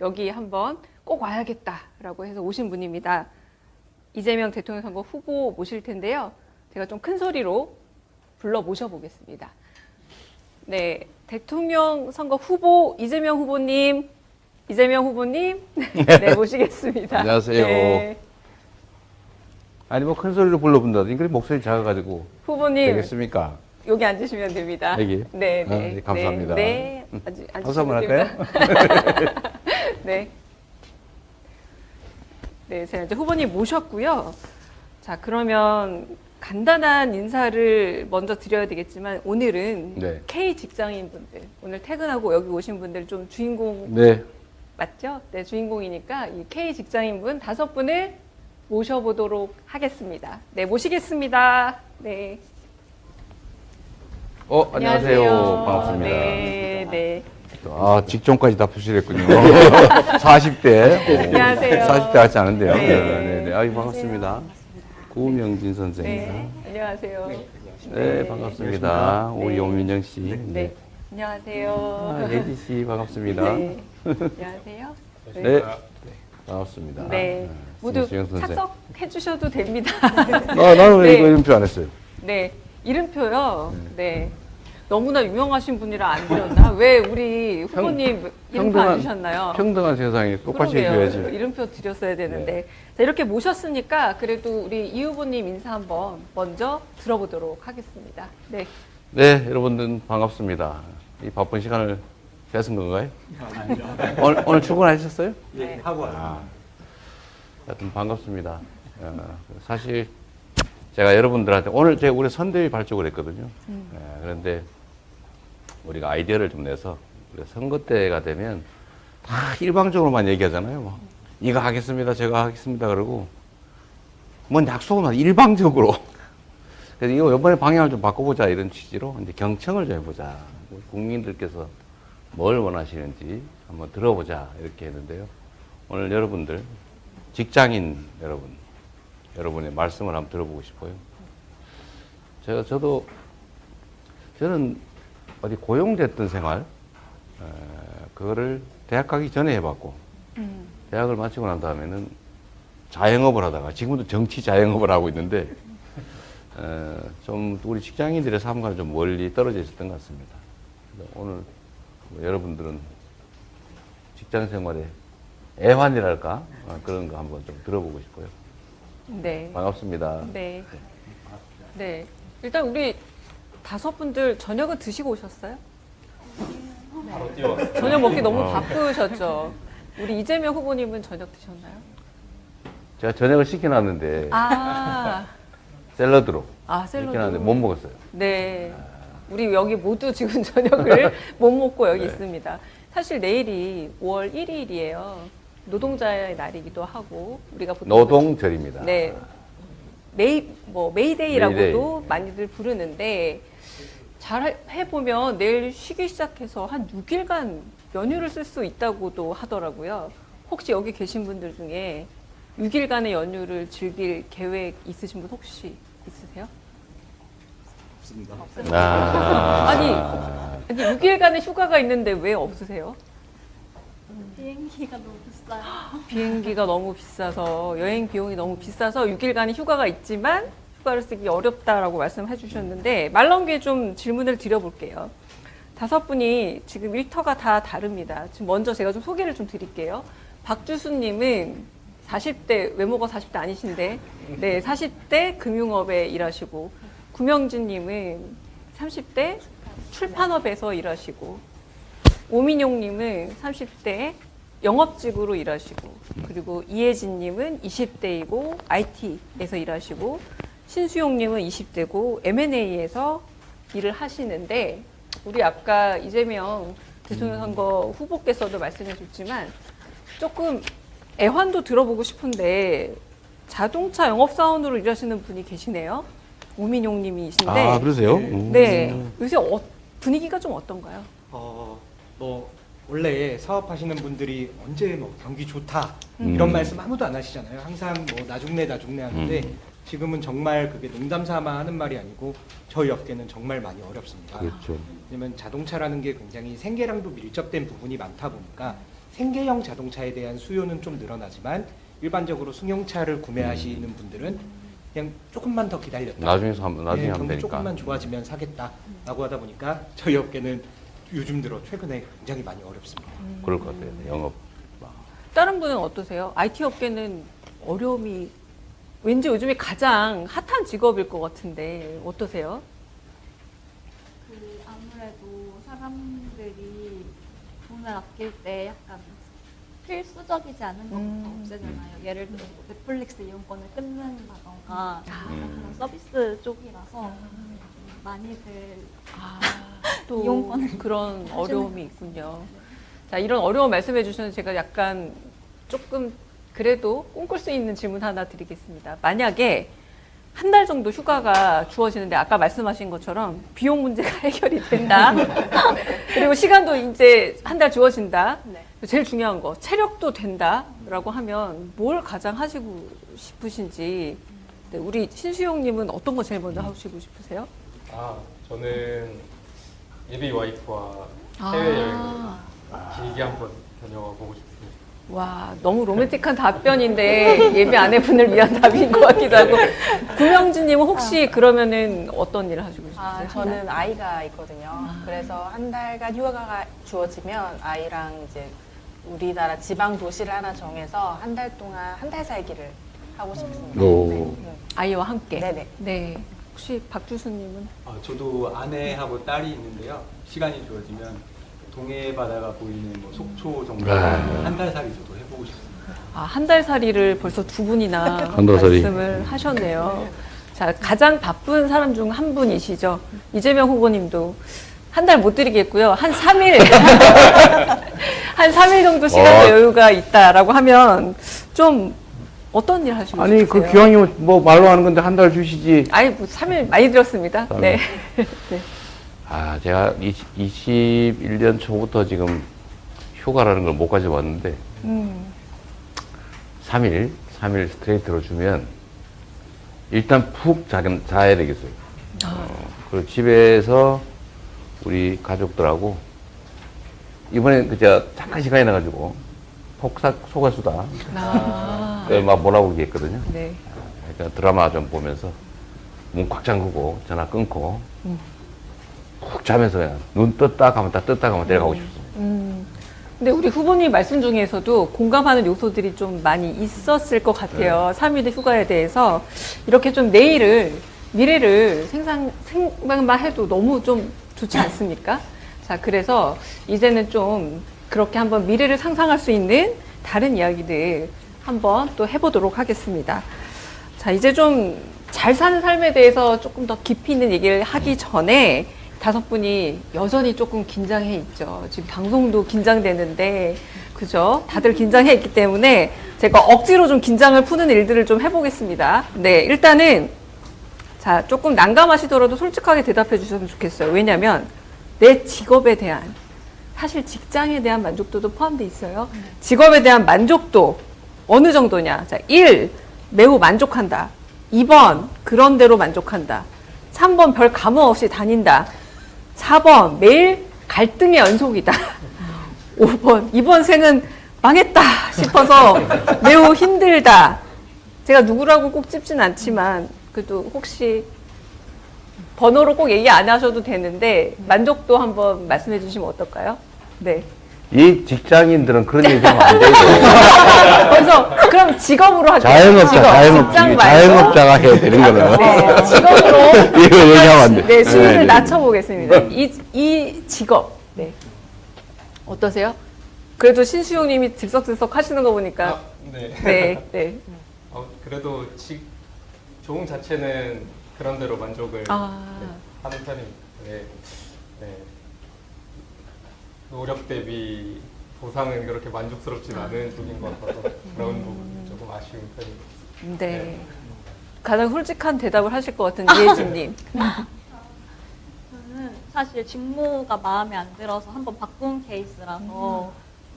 여기 한번 꼭 와야겠다라고 해서 오신 분입니다. 이재명 대통령 선거 후보 모실 텐데요. 제가 좀 큰 소리로 불러 모셔보겠습니다. 네, 대통령 선거 후보 이재명 후보님, 네, 모시겠습니다. 안녕하세요. 네. 아니 뭐 큰 소리로 불러본다더니 그래 목소리 작아가지고 후보님 되겠습니까? 여기 앉으시면 됩니다. 여기? 네, 아, 네, 네, 감사합니다. 네, 박수 한번 할까요? 네. 네, 제가 이제 후보님 모셨고요. 자, 그러면 간단한 인사를 먼저 드려야 되겠지만 오늘은 네. K 직장인분들, 오늘 퇴근하고 여기 오신 분들 좀 주인공 네. 맞죠? 네, 주인공이니까 이 K 직장인분 5분을 모셔보도록 하겠습니다. 네, 모시겠습니다. 네. 안녕하세요. 반갑습니다. 네, 네. 아, 직종까지 다 표시했군요. 40대. 안녕하세요. 40대 같지 않은데요. 네. 네, 네. 아유, 반갑습니다. 구명진 선생입니다. 네, 안녕하세요. 네, 반갑습니다. 네. 우리 오민정 씨. 네, 안녕하세요. 아, 예지 씨 반갑습니다. 네, 안녕하세요. 네. 반갑습니다. 네, 모두 신수영 선생. 착석해 주셔도 됩니다. 나는 왜 네. 이거 이름표 안 했어요? 네, 이름표요. 네. 너무나 유명하신 분이라 안 드렸나? 왜 우리 후보님 이름표 안 주셨나요? 평등한 세상에 똑같이 그러게요. 해줘야지. 이름표 드렸어야 되는데. 자, 이렇게 모셨으니까 그래도 우리 이 후보님 인사 한번 먼저 들어보도록 하겠습니다. 네. 네, 여러분들 반갑습니다. 이 바쁜 시간을 뺏은 건가요? 오늘 출근하셨어요? 네. 하고 왔습니다. 하여튼 반갑습니다. 사실 제가 여러분들한테 오늘 제가 우리 선대위 발족을 했거든요. 그런데 우리가 아이디어를 좀 내서 우리가 선거 때가 되면 다 일방적으로만 얘기하잖아요. 뭐. 이거 하겠습니다, 제가 하겠습니다 그러고 뭔 약속은 일방적으로. 그래서 이거 이번에 방향을 좀 바꿔보자 이런 취지로 이제 경청을 좀 해보자. 국민들께서 뭘 원하시는지 한번 들어보자 이렇게 했는데요. 오늘 여러분들 직장인 여러분의 말씀을 한번 들어보고 싶어요. 저는 어디 고용됐던 생활, 그거를 대학 가기 전에 해봤고, 대학을 마치고 난 다음에는 자영업을 하다가, 지금도 정치 자영업을 하고 있는데, 좀 우리 직장인들의 삶과는 좀 멀리 떨어져 있었던 것 같습니다. 오늘 여러분들은 직장 생활에 애환이랄까? 그런 거 한번 좀 들어보고 싶어요. 네. 반갑습니다. 네. 네. 일단 우리 5분들 저녁은 드시고 오셨어요? 바로 뛰어왔어요. 저녁 먹기 너무 바쁘셨죠? 우리 이재명 후보님은 저녁 드셨나요? 제가 저녁을 시켜놨는데, 아, 샐러드로 샐러드. 시켜놨는데 못 먹었어요. 네. 우리 여기 모두 지금 저녁을 못 먹고 여기 네. 있습니다. 사실 내일이 5월 1일이에요. 노동자의 날이기도 하고, 우리가 보통. 노동절입니다. 네. 메이데이라고도 많이들 부르는데, 잘 해보면 내일 쉬기 시작해서 한 6일간 연휴를 쓸 수 있다고도 하더라고요. 혹시 여기 계신 분들 중에 6일간의 연휴를 즐길 계획 있으신 분 혹시 있으세요? 없습니다. 아니 6일간의 휴가가 있는데 왜 없으세요? 비행기가 너무 비싸요. 비행기가 너무 비싸서, 여행 비용이 너무 비싸서 6일간의 휴가가 있지만 휴가를 쓰기 어렵다라고 말씀해 주셨는데, 말 나온 김에 좀 질문을 드려볼게요. 5분이 지금 일터가 다 다릅니다. 지금 먼저 제가 좀 소개를 좀 드릴게요. 박주수님은 40대, 외모가 40대 아니신데, 네, 40대 금융업에 일하시고, 구명진님은 30대 출판업에서 일하시고, 오민용님은 30대 영업직으로 일하시고, 그리고 이혜진님은 20대이고 IT에서 일하시고, 신수용님은 20대고 M&A에서 일을 하시는데, 우리 아까 이재명 대통령 선거 후보께서도 말씀해 주셨지만 조금 애환도 들어보고 싶은데, 자동차 영업사원으로 일하시는 분이 계시네요. 오민용님이신데. 그러세요? 네. 요새 분위기가 좀 어떤가요? 원래 사업하시는 분들이 언제 뭐 경기 좋다 이런 말씀 아무도 안 하시잖아요. 항상 뭐 나중내 하는데 지금은 정말 그게 농담 삼아 하는 말이 아니고 저희 업계는 정말 많이 어렵습니다. 그렇죠. 왜냐면 자동차라는 게 굉장히 생계랑도 밀접된 부분이 많다 보니까 생계형 자동차에 대한 수요는 좀 늘어나지만 일반적으로 승용차를 구매하시는 분들은 그냥 조금만 더 기다렸다. 나중에 하면 경기 되니까. 조금만 좋아지면 사겠다라고 하다 보니까 저희 업계는 요즘 들어 최근에 굉장히 많이 어렵습니다. 그럴 것 같아요. 영업. 다른 분은 어떠세요? IT 업계는 어려움이 왠지 요즘에 가장 핫한 직업일 것 같은데 어떠세요? 그 아무래도 사람들이 돈을 아낄 때 약간 필수적이지 않은 것부터 없애잖아요. 예를 들어 뭐 넷플릭스 이용권을 끊는다던가 그런 서비스 쪽이라서 많이들 또 이용권을 그런 하시는 어려움이 있군요. 자, 이런 어려움 말씀해 주셔서 제가 약간 조금 그래도 꿈꿀 수 있는 질문 하나 드리겠습니다. 만약에 한 달 정도 휴가가 주어지는데 아까 말씀하신 것처럼 비용 문제가 해결이 된다. 그리고 시간도 이제 한 달 주어진다. 네. 제일 중요한 거 체력도 된다라고 하면 뭘 가장 하시고 싶으신지. 네, 우리 신수용님은 어떤 거 제일 먼저 하시고 싶으세요? 저는 예비 와이프와 아. 해외여행을 길게 한번 다녀와 보고 싶습니다. 와, 너무 로맨틱한 답변인데 예비 아내분을 위한 답인 것 같기도 하고. 구명진님은 혹시 그러면은 어떤 일을 하시고 싶으세요? 저는 아이가 있거든요. 그래서 한 달간 휴가가 주어지면 아이랑 이제 우리나라 지방 도시를 하나 정해서 한 달 동안 한 달 살기를 하고 싶습니다. 오. 네. 아이와 함께. 네네. 네. 혹시 박주수님은? 저도 아내하고 딸이 있는데요. 시간이 주어지면 동해 바다가 보이는 뭐 속초 정도 한 달 살이 저도 해보고 싶습니다. 아, 한 달 살이를 벌써 두 분이나 한달 살이. 말씀을 하셨네요. 자, 가장 바쁜 사람 중 한 분이시죠. 이재명 후보님도 한 달 못 드리겠고요. 한 3일. 한 3일 정도 시간의 여유가 있다라고 하면 좀 어떤 일 하시고 아니, 싶으세요? 그 기왕이면 뭐 말로 하는 건데 한 달 주시지. 아니, 뭐 3일 많이 들었습니다. 3일. 네. 네. 아, 제가 21년 초부터 지금 휴가라는 걸 못 가져왔는데, 3일 스트레이트로 주면 일단 푹 자야 되겠어요. 그리고 집에서 우리 가족들하고 이번에 그저 잠깐 시간이 나가지고 소가수다. 아. 막 뭐라고 얘기했거든요. 네. 그러니까 드라마 좀 보면서 문 꽉 잠그고 전화 끊고 푹 자면서 그냥 눈 떴다 감았다 떴다 감았다 내려가고 싶습니다. 근데 우리 후보님 말씀 중에서도 공감하는 요소들이 좀 많이 있었을 것 같아요. 3일의 휴가에 대해서 이렇게 좀 미래를 생각만 해도 너무 좀 좋지 않습니까? 자, 그래서 이제는 좀 그렇게 한번 미래를 상상할 수 있는 다른 이야기들 한번 또 해보도록 하겠습니다. 자, 이제 좀 잘 사는 삶에 대해서 조금 더 깊이 있는 얘기를 하기 전에 다섯 분이 여전히 조금 긴장해 있죠. 지금 방송도 긴장되는데, 그죠? 다들 긴장해 있기 때문에 제가 억지로 좀 긴장을 푸는 일들을 좀 해보겠습니다. 네, 일단은 자, 조금 난감하시더라도 솔직하게 대답해 주셨으면 좋겠어요. 왜냐면 내 직업에 대한, 사실 직장에 대한 만족도도 포함되어 있어요. 직업에 대한 만족도 어느 정도냐? 자, 1. 매우 만족한다. 2번 그런 대로 만족한다. 3번 별 감흥 없이 다닌다. 4번 매일 갈등의 연속이다. 5번 이번 생은 망했다 싶어서 매우 힘들다. 제가 누구라고 꼭 찝진 않지만 그래도 혹시 번호로 꼭 얘기 안 하셔도 되는데 만족도 한번 말씀해 주시면 어떨까요? 네. 이 직장인들은 그런 얘기하면 안 되죠. 그래서 그럼 직업으로 할게요. 직장 말고. 자영업자가 해야 되는 거는. 네, 직업으로 이거 얘기하면 안 돼. 네, 수위를 네. 낮춰보겠습니다. 이 직업, 네. 어떠세요? 그래도 신수용님이 들썩들썩 하시는 거 보니까. 네. 네, 네. 그래도 좋은 자체는 그런 대로 만족을 아. 하는 편입니다. 네. 네. 노력 대비 보상은 그렇게 만족스럽진 않은 쪽인 것 같아서 그런 부분이 조금 아쉬운 편입니다. 네. 가장 솔직한 대답을 하실 것 같은 이혜진님. 저는 사실 직무가 마음에 안 들어서 한번 바꾼 케이스라서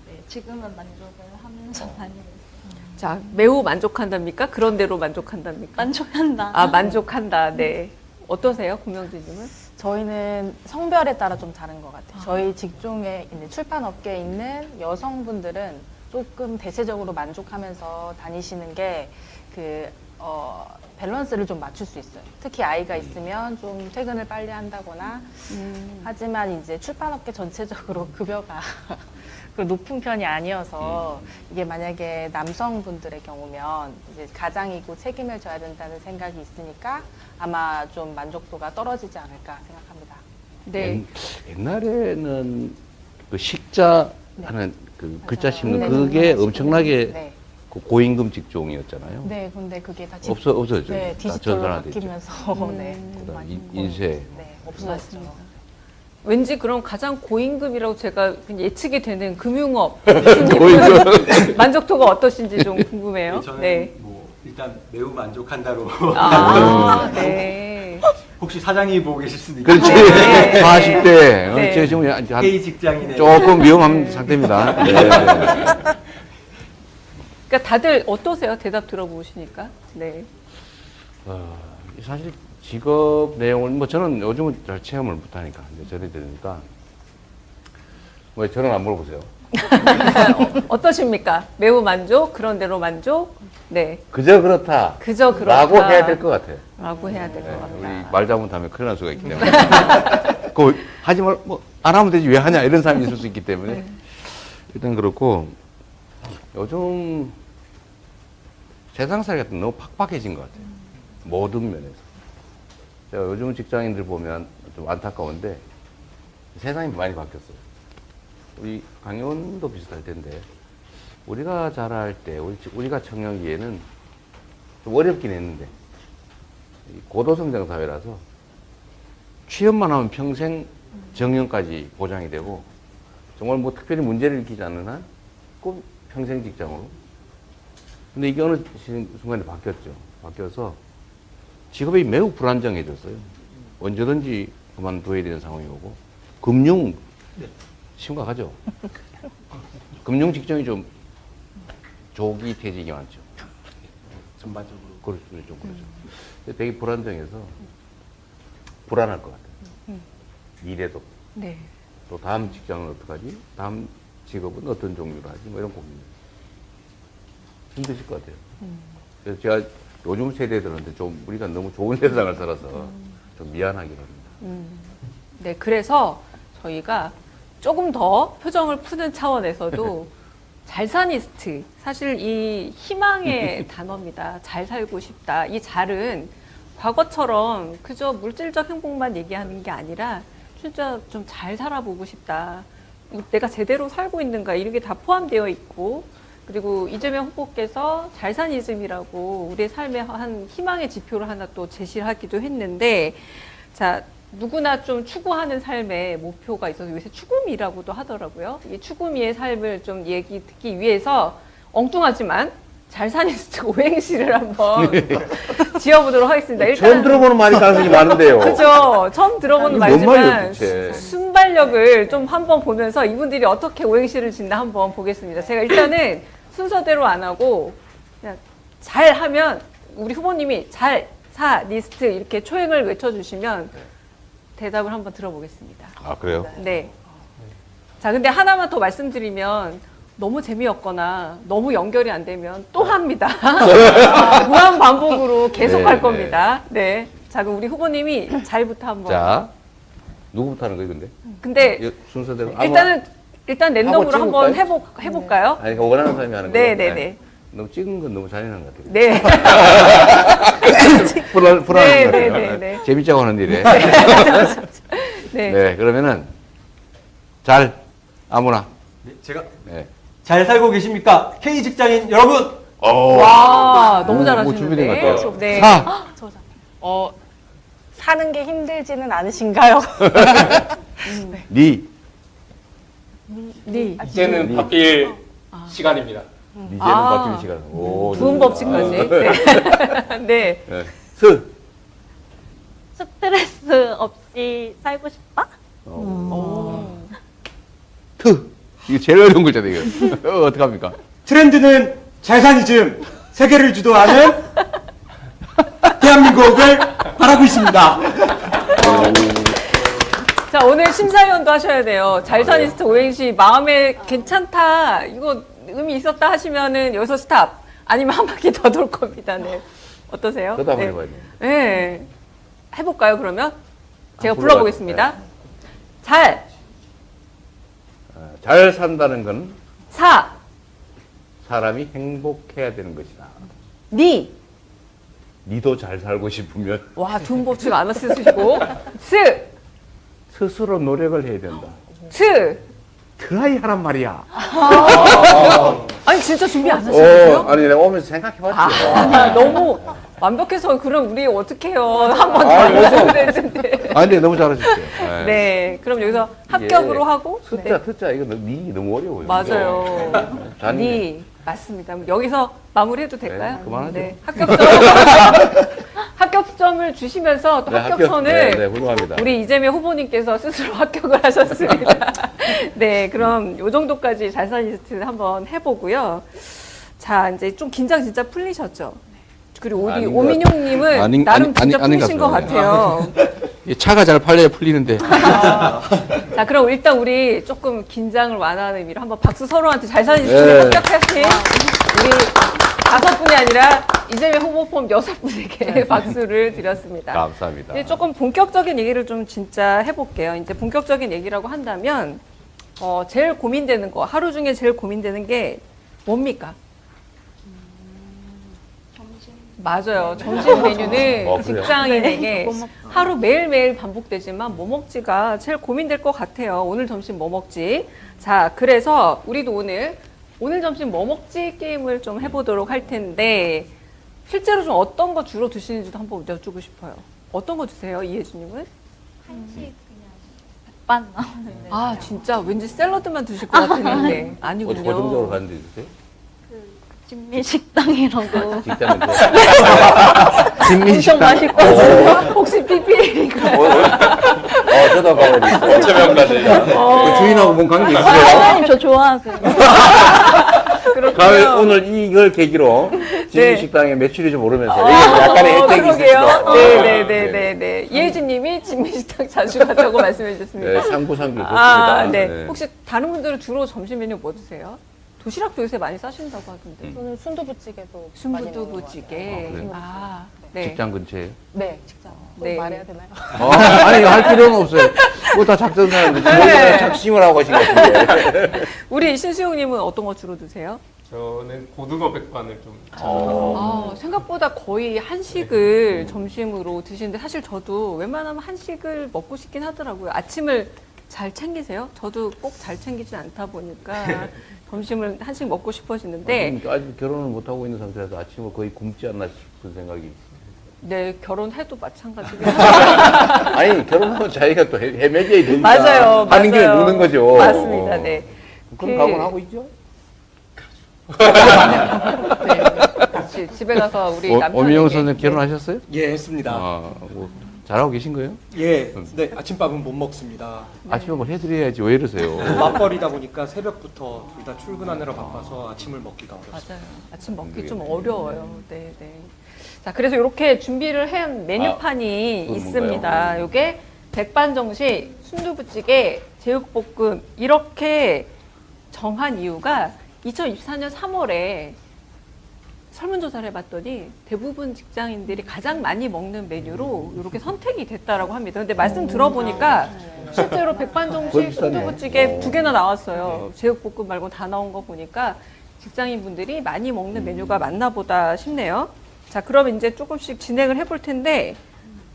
네, 지금은 만족을 하면서 다니고 있어요. 자, 매우 만족한답니까? 그런 대로 만족한답니까? 만족한다. 아, 만족한다. 네. 어떠세요, 구명진님은? 저희는 성별에 따라 좀 다른 것 같아요. 저희 직종에 있는 출판업계에 있는 여성분들은 조금 대체적으로 만족하면서 다니시는 게 밸런스를 좀 맞출 수 있어요. 특히 아이가 있으면 좀 퇴근을 빨리 한다거나 하지만 이제 출판업계 전체적으로 급여가 높은 편이 아니어서 이게 만약에 남성분들의 경우면 이제 가장이고 책임을 져야 된다는 생각이 있으니까 아마 좀 만족도가 떨어지지 않을까 생각합니다. 네. 옛날에는 그 식자 하는 그 글자 씹는 네, 그게 네. 엄청나게 네. 그 고임금 직종이었잖아요. 네, 근데 그게 다 없어졌죠. 네, 다 디지털로 전산화됐죠. 바뀌면서 네, 그다음 많이 인쇄. 네, 없어졌죠. 왠지 그럼 가장 고임금이라고 제가 그냥 예측이 되는 금융업 고임금. 만족도가 어떠신지 좀 궁금해요. 네, 저는 네. 뭐 일단 매우 만족한다로 네. 혹시 사장이 보고 계실 수도 그렇지. 있고 네. 40대. 네. 제가 지금 한 K 직장인의 조금 위험한 상태입니다. 네. 그러니까 다들 어떠세요? 대답 들어보시니까. 네. 사실 직업 내용을 뭐 저는 요즘은 잘 체험을 못하니까 이제 전해 드리니까 왜 저는 안 물어보세요? 어떠십니까? 매우 만족? 그런 대로 만족? 네. 그저 그렇다. 그저 그렇다. 라고 해야 될 것 같아요. 라고 해야 될 것 네, 같다. 우리 말 잘못하면 큰일 날 수가 있기 때문에. 그 하지 말, 뭐, 안 하면 되지 왜 하냐 이런 사람이 있을 수 있기 때문에. 일단 그렇고, 요즘 세상살이가 너무 팍팍해진 것 같아요. 모든 면에서. 제가 요즘 직장인들 보면 좀 안타까운데, 세상이 많이 바뀌었어요. 우리 강의원도 비슷할 텐데, 우리가 자랄 때, 우리가 청년기에는 좀 어렵긴 했는데, 고도성장 사회라서 취업만 하면 평생 정년까지 보장이 되고 정말 뭐 특별히 문제를 일으키지 않는 한 꼭 평생 직장으로. 근데 이게 어느 순간에 바뀌었죠. 바뀌어서 직업이 매우 불안정해졌어요. 언제든지 그만둬야 되는 상황이 오고 금융 심각하죠. 금융 직종이 좀 조기 퇴직이 많죠. 전반적으로 그렇죠. 좀 그렇죠. 되게 불안정해서 불안할 것 같아요. 미래도. 네. 또 다음 직장은 어떡하지? 다음 직업은 어떤 종류로 하지? 뭐 이런 고민. 힘드실 것 같아요. 그래서 제가 요즘 세대들한테 좀 우리가 너무 좋은 세상을 살아서 좀 미안하긴 합니다. 네. 그래서 저희가 조금 더 표정을 푸는 차원에서도 잘사니스트, 사실 이 희망의 단어입니다. 잘 살고 싶다. 이 잘은 과거처럼 그저 물질적 행복만 얘기하는 게 아니라 진짜 좀 잘 살아보고 싶다. 내가 제대로 살고 있는가 이런 게 다 포함되어 있고, 그리고 이재명 후보께서 잘사니즘이라고 우리의 삶의 한 희망의 지표를 하나 또 제시를 하기도 했는데, 자, 누구나 좀 추구하는 삶의 목표가 있어서 요새 추구미라고도 하더라고요. 이 추구미의 삶을 좀 얘기 듣기 위해서 엉뚱하지만 잘사니스트 오행시를 한번 지어보도록 하겠습니다. 일단 처음 들어보는 말이 가능성이 많은데요. 그죠. 처음 들어보는 이게 뭔 말이에요, 말이지만 도대체. 순발력을 좀 한번 보면서 이분들이 어떻게 오행시를 짓나 한번 보겠습니다. 제가 일단은 순서대로 안 하고 그냥 잘 하면 우리 후보님이 잘, 사, 니스트 이렇게 초행을 외쳐주시면 대답을 한번 들어보겠습니다. 아, 그래요? 네. 자, 근데 하나만 더 말씀드리면 너무 재미없거나 너무 연결이 안 되면 또 합니다. 무한 반복으로 계속 네, 할 네. 겁니다. 네. 자, 그럼 우리 후보님이 잘부터 한번. 자, 누구부터 하는 거예요, 근데? 근데 이 순서대로. 일단 랜덤으로 하고 한번 찍을까요? 해볼까요? 아니, 그러니까 원하는 사람이 하는 네, 거예요. 네, 네. 너무 찍은 건 너무 잔인한 것 같아요. 네. 불안한 것 네, 같아요. 네, 네, 네. 재밌자고 하는 일에. 네. 네, 그러면은 잘 아무나. 네, 제가 네. 잘 살고 계십니까? K 직장인 여러분! 와, 너무 뭐 잘하시는데. 준비된 것 같아요. 네. 사. 사는 게 힘들지는 않으신가요? 니. 네. 이제는 바뀔 시간입니다. 이제는 아. 바뀌는 시간. 오, 부은 좋다. 법칙까지. 네. 네. 네. 스. 스트레스 없이 살고 싶다? 트. 이거 제일 어려운 글자네, 이거. 어떡합니까? 트렌드는 잘사니즘, 세계를 주도하는 대한민국을 바라고 있습니다. 자, 오늘 심사위원도 하셔야 돼요. 잘사니스트 오행시 마음에 괜찮다, 이거 의미 있었다 하시면은 여기서 스탑. 아니면 한 바퀴 더 돌 겁니다. 네. 어떠세요? 그것도 한번 네. 해봐야 돼요. 네. 해볼까요, 그러면? 제가 불러봐. 불러보겠습니다. 잘, 잘 산다는 건 사, 사람이 행복해야 되는 것이다. 니. 니도 잘 살고 싶으면 와, 둔법칙 안 쓰시고. 스, 스스로 노력을 해야 된다. 트. 트라이 하란 말이야. 아니, 진짜 준비 안 하셨어요? 아니 내가 오면서 생각해봤지. 아, 너무 완벽해서 그럼 우리 어떡해요. 한번 더 아, 해야 되는데. 아니 근데 너무 잘하셨어요. 네, 그럼 여기서 합격으로 하고. 숫자 트자 이거 니 너무 어려워요. 맞아요. 잔네. 니 맞습니다. 여기서 마무리해도 될까요? 네, 그만하죠. 네, 합격점을 주시면서 또 네, 합격선을 네, 훌륭합니다. 우리 이재명 후보님께서 스스로 합격을 하셨습니다. 네, 그럼 요 정도까지 잘사니스트 한번 해보고요. 자, 이제 좀 긴장 진짜 풀리셨죠? 그리고 우리 아닌 오민용님은 아닌- 나름 아닌- 진짜 아닌 풀리신 것 것 같아요. 이 차가 잘 팔려야 풀리는데. 자, 그럼 일단 우리 조금 긴장을 완화하는 의미로 한번 박수 서로한테 잘사니스트 네. 합격하신 우리 5분이 아니라 이재명 후보 포함 6분에게 박수를 드렸습니다. 감사합니다. 이제 조금 본격적인 얘기를 좀 진짜 해볼게요. 이제 본격적인 얘기라고 한다면, 제일 고민되는 거, 하루 중에 제일 고민되는 게 뭡니까? 맞아요. 점심 메뉴는 그래요? 직장인에게 하루 매일매일 반복되지만 뭐 먹지가 제일 고민될 것 같아요. 오늘 점심 뭐 먹지? 자, 그래서 우리도 오늘 점심 뭐 먹지 게임을 좀 해보도록 할 텐데, 실제로 좀 어떤 거 주로 드시는지도 한번 여쭈고 싶어요. 어떤 거 드세요, 이혜주님은? 한식 그냥 백반 나오는데. 아, 진짜 왠지 샐러드만 드실 것 같은데 어디 아니군요. 고정적으로 가는 데 있으세요? 진미식당이라고. 직장은 엄청 맛있고 혹시 PPL인가요? 저도 가고 있어요. 어쩌면까지. 그 주인하고 뭔 관계 있어요? 사장님 저 좋아하세요. 가을 오늘 이걸 계기로 진미식당의 매출이 좀 오르면서 이게 뭐 약간의 혜택이 있을 그러게요. 수도. 네네네네. 이혜주님이 진미식당 자주 간다고 말씀해 주셨습니다. 네, 상부상조 좋습니다. 아, 네. 혹시 다른 분들은 주로 점심 메뉴 뭐 드세요? 도시락도 요새 많이 싸신다고 하던데. 저는 순두부찌개도 많이 순두부찌개. 그래요? 아, 네. 직장 근처에. 네, 직장. 또 네. 말해야 되나요? 아니 할 필요는 없어요. 그거 다 작전사는데 네. 작심을 하고 하신 것 같은데. 우리 신수용님은 어떤 거 주로 드세요? 저는 고등어 백반을 좀 아, 생각보다 거의 한식을 점심으로 드시는데 사실 저도 웬만하면 한식을 먹고 싶긴 하더라고요. 아침을 잘 챙기세요? 저도 꼭 잘 챙기진 않다 보니까 점심을 한식 먹고 싶어지는데 아직 결혼을 못 하고 있는 상태라서 아침을 거의 굶지 않나 싶은 생각이. 네, 결혼해도 마찬가지고 아니 결혼하면 자기가 또 헤매겨야 되니까. 맞아요. 하는 길에 맞아요. 먹는 거죠. 맞습니다. 네. 그런 그- 각오는 하고 있죠. 네. 같이 집에 가서 우리 남편에게 오미영 선생님 결혼하셨어요? 예, 했습니다. 뭐 잘하고 계신 거예요? 예, 네, 아침밥은 못 먹습니다. 아침에 뭘 해드려야지 왜 이러세요? 맞벌이다 보니까 새벽부터 둘 다 출근하느라 바빠서 아침을 먹기가 어렵습니다. 맞아요. 아침 먹기 좀 어려워요. 네, 네. 자, 그래서 이렇게 준비를 한 메뉴판이 그건 있습니다. 뭔가요? 요게 백반정식, 순두부찌개, 제육볶음 이렇게 정한 이유가 2024년 3월에 설문조사를 해봤더니 대부분 직장인들이 가장 많이 먹는 메뉴로 이렇게 선택이 됐다라고 합니다. 근데 말씀 들어보니까 실제로 거의 백반정식, 비슷하네. 순두부찌개 두 개나 나왔어요. 제육볶음 말고 다 나온 거 보니까 직장인분들이 많이 먹는 메뉴가 맞나 보다 싶네요. 자, 그럼 이제 조금씩 진행을 해볼 텐데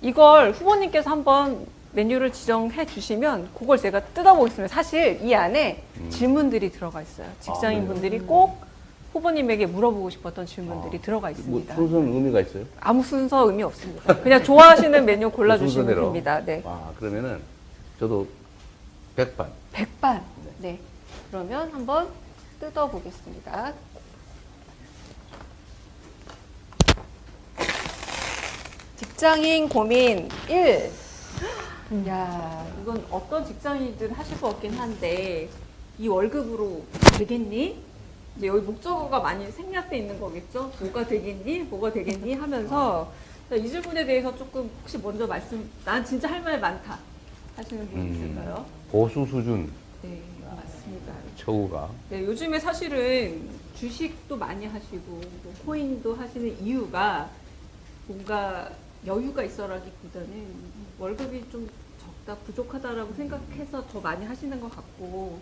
이걸 후보님께서 한번 메뉴를 지정해 주시면 그걸 제가 뜯어보겠습니다. 사실 이 안에 질문들이 들어가 있어요. 직장인분들이 꼭 후보님에게 물어보고 싶었던 질문들이 들어가 뭐 있습니다. 순서는 의미가 있어요? 아무 순서 의미 없습니다. 그냥 좋아하시는 메뉴 골라주시면 순서대로. 됩니다. 네. 그러면은 저도 백반. 백반. 네. 그러면 한번 뜯어보겠습니다. 직장인 고민 1. 야, 이건 어떤 직장인이든 하실 수 없긴 한데 이 월급으로 되겠니? 이제 여기 목적어가 많이 생략돼 있는 거겠죠? 뭐가 되겠니? 뭐가 되겠니? 하면서 자, 이 질문에 대해서 조금 혹시 먼저 난 진짜 할 말 많다. 하시는 분 있을까요? 보수 수준 네, 맞습니다. 처우가 네, 요즘에 사실은 주식도 많이 하시고 뭐 코인도 하시는 이유가 뭔가 여유가 있어라기보다는 월급이 좀 적다, 부족하다라고 생각해서 더 많이 하시는 것 같고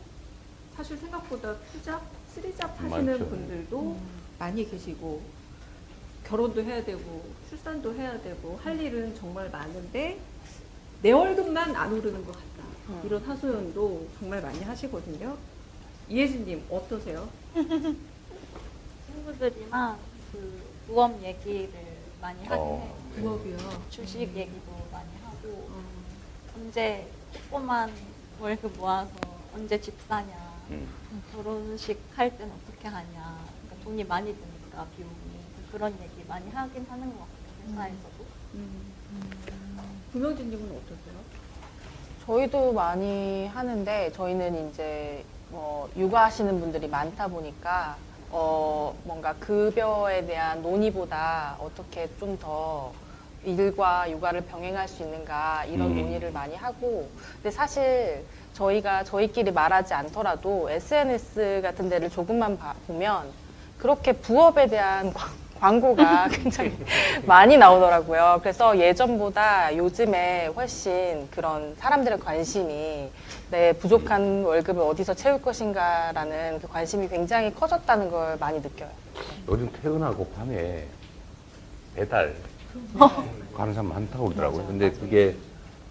사실 생각보다 투잡, 쓰리잡 하시는 많죠. 분들도 많이 계시고 결혼도 해야 되고 출산도 해야 되고 할 일은 정말 많은데 내 월급만 안 오르는 것 같다. 이런 하소연도 정말 많이 하시거든요. 이혜진님 어떠세요? 친구들이랑 그 부업 얘기를 많이 하긴 해요. 부업이요. 주식 얘기도 많이 하고 언제 조그만 월급 모아서 언제 집 사냐, 결혼식 할 때는 어떻게 하냐, 그러니까 돈이 많이 드니까 비용이 그런 얘기 많이 하긴 하는 것 같아요. 회사에서도. 구명진님은 어떠세요? 저희도 많이 하는데 저희는 이제 육아하시는 분들이 많다 보니까 뭔가 급여에 대한 논의보다 어떻게 좀 더 일과 육아를 병행할 수 있는가 이런 논의를 많이 하고 근데 사실 저희가 저희끼리 말하지 않더라도 SNS 같은 데를 조금만 보면 그렇게 부업에 대한 광고가 굉장히 많이 나오더라고요. 그래서 예전보다 요즘에 훨씬 그런 사람들의 관심이 내 부족한 월급을 어디서 채울 것인가라는 그 관심이 굉장히 커졌다는 걸 많이 느껴요. 요즘 퇴근하고 밤에 배달 가는 사람 많다고 그러더라고요. 근데 그게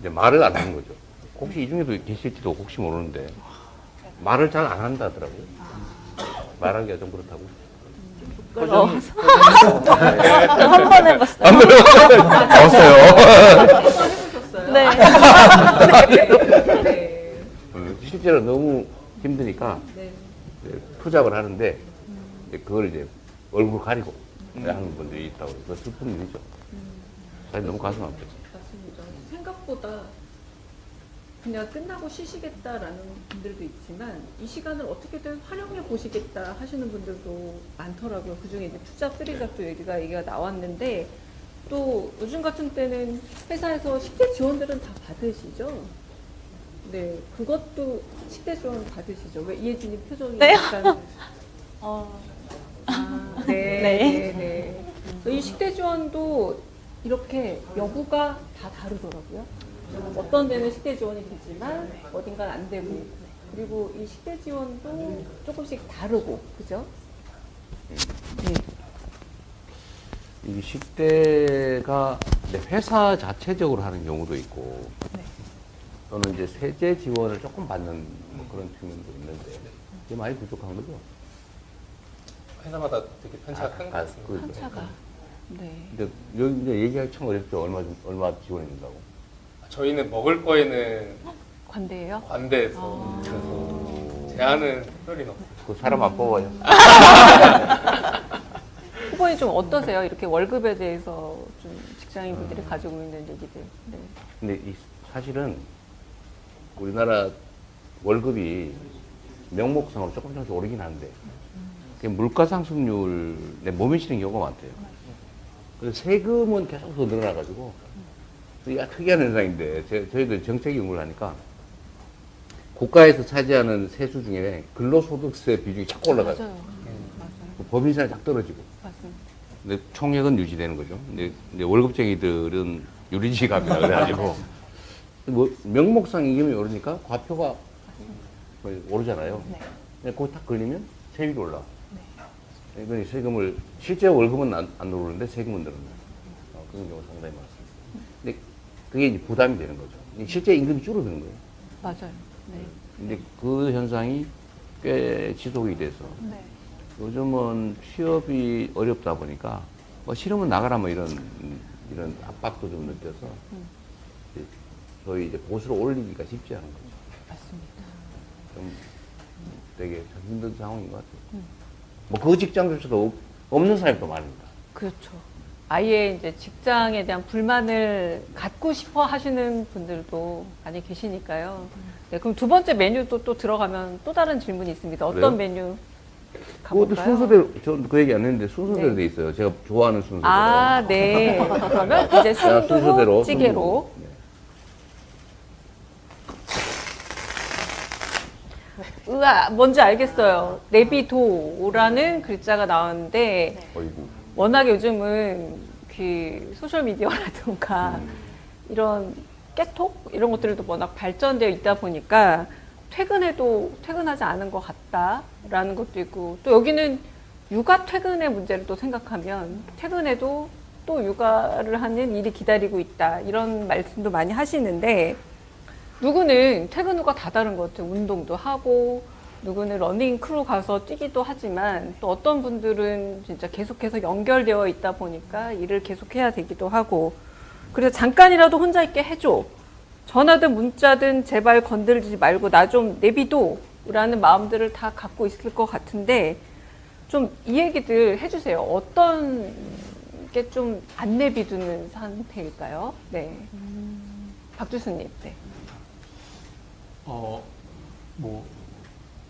이제 말을 안 하는 거죠. 혹시 이 중에도 계실지도 혹시 모르는데 말을 잘 안 한다더라고요. 말하기가 좀 그렇다고. 한 번 해봤어요. 없어요. 해보셨어요? 네. 네. 실제로 너무 힘드니까 네. 투잡을 하는데 이제 그걸 이제 얼굴 가리고 하는 분들이 있다고 해서 그 슬픈 일이죠. 사실 너무 가슴 아프죠. 맞습니다. 생각보다 그냥 끝나고 쉬시겠다라는 분들도 있지만 이 시간을 어떻게든 활용해 보시겠다 하시는 분들도 많더라고요. 그중에 이제 투잡, 쓰리잡도 얘기가 나왔는데 또 요즘 같은 때는 회사에서 식대 지원들은 다 받으시죠? 네, 그것도 식대 지원 받으시죠? 왜 이혜진님 표정이 네. 약간 네, 네. 네. 이 식대 지원도 이렇게 여부가 다 다르더라고요. 어떤 데는 식대 지원이 되지만 어딘가는 안 되고 그리고 이 식대 지원도 조금씩 다르고 그죠? 네. 이 식대가 이제 회사 자체적으로 하는 경우도 있고 또는 이제 세제 지원을 조금 받는 뭐 그런 측면도 있는데 이게 많이 부족한 거죠. 회사마다 되게 편차가 큰 것 같습니다. 그렇죠. 한차가. 네. 근데 여기 이제 얘기하기 참 어렵죠. 얼마 지원해 준다고. 저희는 먹을 거에는 관대예요? 관대해서 그래서 제한은 특별히 없어요. 그 사람 안 뽑아요. 후보님 좀 어떠세요? 이렇게 월급에 대해서 좀 직장인분들이 가지고 있는 얘기들. 네. 근데 사실은 우리나라 월급이 명목상으로 조금씩 오르긴 하는데 그게 물가 상승률에 몸이 치는 경우가 많대요. 그래서 세금은 계속 더 늘어나가지고 이게 특이한 현상인데 저희도 정책 연구를 하니까 국가에서 차지하는 세수 중에 근로소득세 비중이 자꾸 올라가요. 맞아요. 법인세는 쫙 떨어지고. 맞습니다. 근데 총액은 유지되는 거죠. 근데 이제 월급쟁이들은 유리지갑이라 그래가지고 뭐 명목상 임금이 오르니까 과표가 거의 오르잖아요. 근데 거기 딱 걸리면 세율이 올라. 이건 세금을 실제 월급은 안 오르는데 세금은 늘어나요. 그런 경우가 상당히 많습니다. 근데 그게 이제 부담이 되는 거죠. 실제 임금이 줄어드는 거예요. 맞아요. 네. 근데 그 현상이 꽤 지속이 돼서 요즘은 취업이 어렵다 보니까 뭐 싫으면 나가라 뭐 이런 압박도 좀 느껴서 이제 저희 이제 보수로 올리기가 쉽지 않은 거죠. 맞습니다. 좀 되게 힘든 상황인 것 같아요. 뭐 그 직장조차도 없는 사람이 더 많습니다. 그렇죠. 아예 이제 직장에 대한 불만을 갖고 싶어 하시는 분들도 많이 계시니까요. 네, 그럼 두 번째 메뉴도 또 들어가면 또 다른 질문이 있습니다. 어떤 그래요? 메뉴 그것도 가볼까요? 순서대로, 전 그 얘기 안 했는데 순서대로 네. 돼 있어요. 제가 좋아하는 순서대로. 아, 네. 그러면 이제 순서대로. 순두부 찌개로. 네. 뭔지 알겠어요. 내비도라는 글자가 나왔는데 어이구. 워낙 요즘은 그 소셜미디어라든가 이런 깨톡 이런 것들도 워낙 발전되어 있다 보니까 퇴근해도 퇴근하지 않은 것 같다라는 것도 있고, 또 여기는 육아 퇴근의 문제를 또 생각하면 퇴근해도 또 육아를 하는 일이 기다리고 있다 이런 말씀도 많이 하시는데, 누구는 퇴근 후가 다 다른 것 같아요. 운동도 하고 누구는 러닝 크루 가서 뛰기도 하지만, 또 어떤 분들은 진짜 계속해서 연결되어 있다 보니까 일을 계속해야 되기도 하고, 그래서 잠깐이라도 혼자 있게 해줘, 전화든 문자든 제발 건들지 말고 나 좀 내비둬 라는 마음들을 다 갖고 있을 것 같은데, 좀 이 얘기들 해주세요. 어떤 게 좀 안 내비두는 상태일까요? 네. 박주수님. 네. 뭐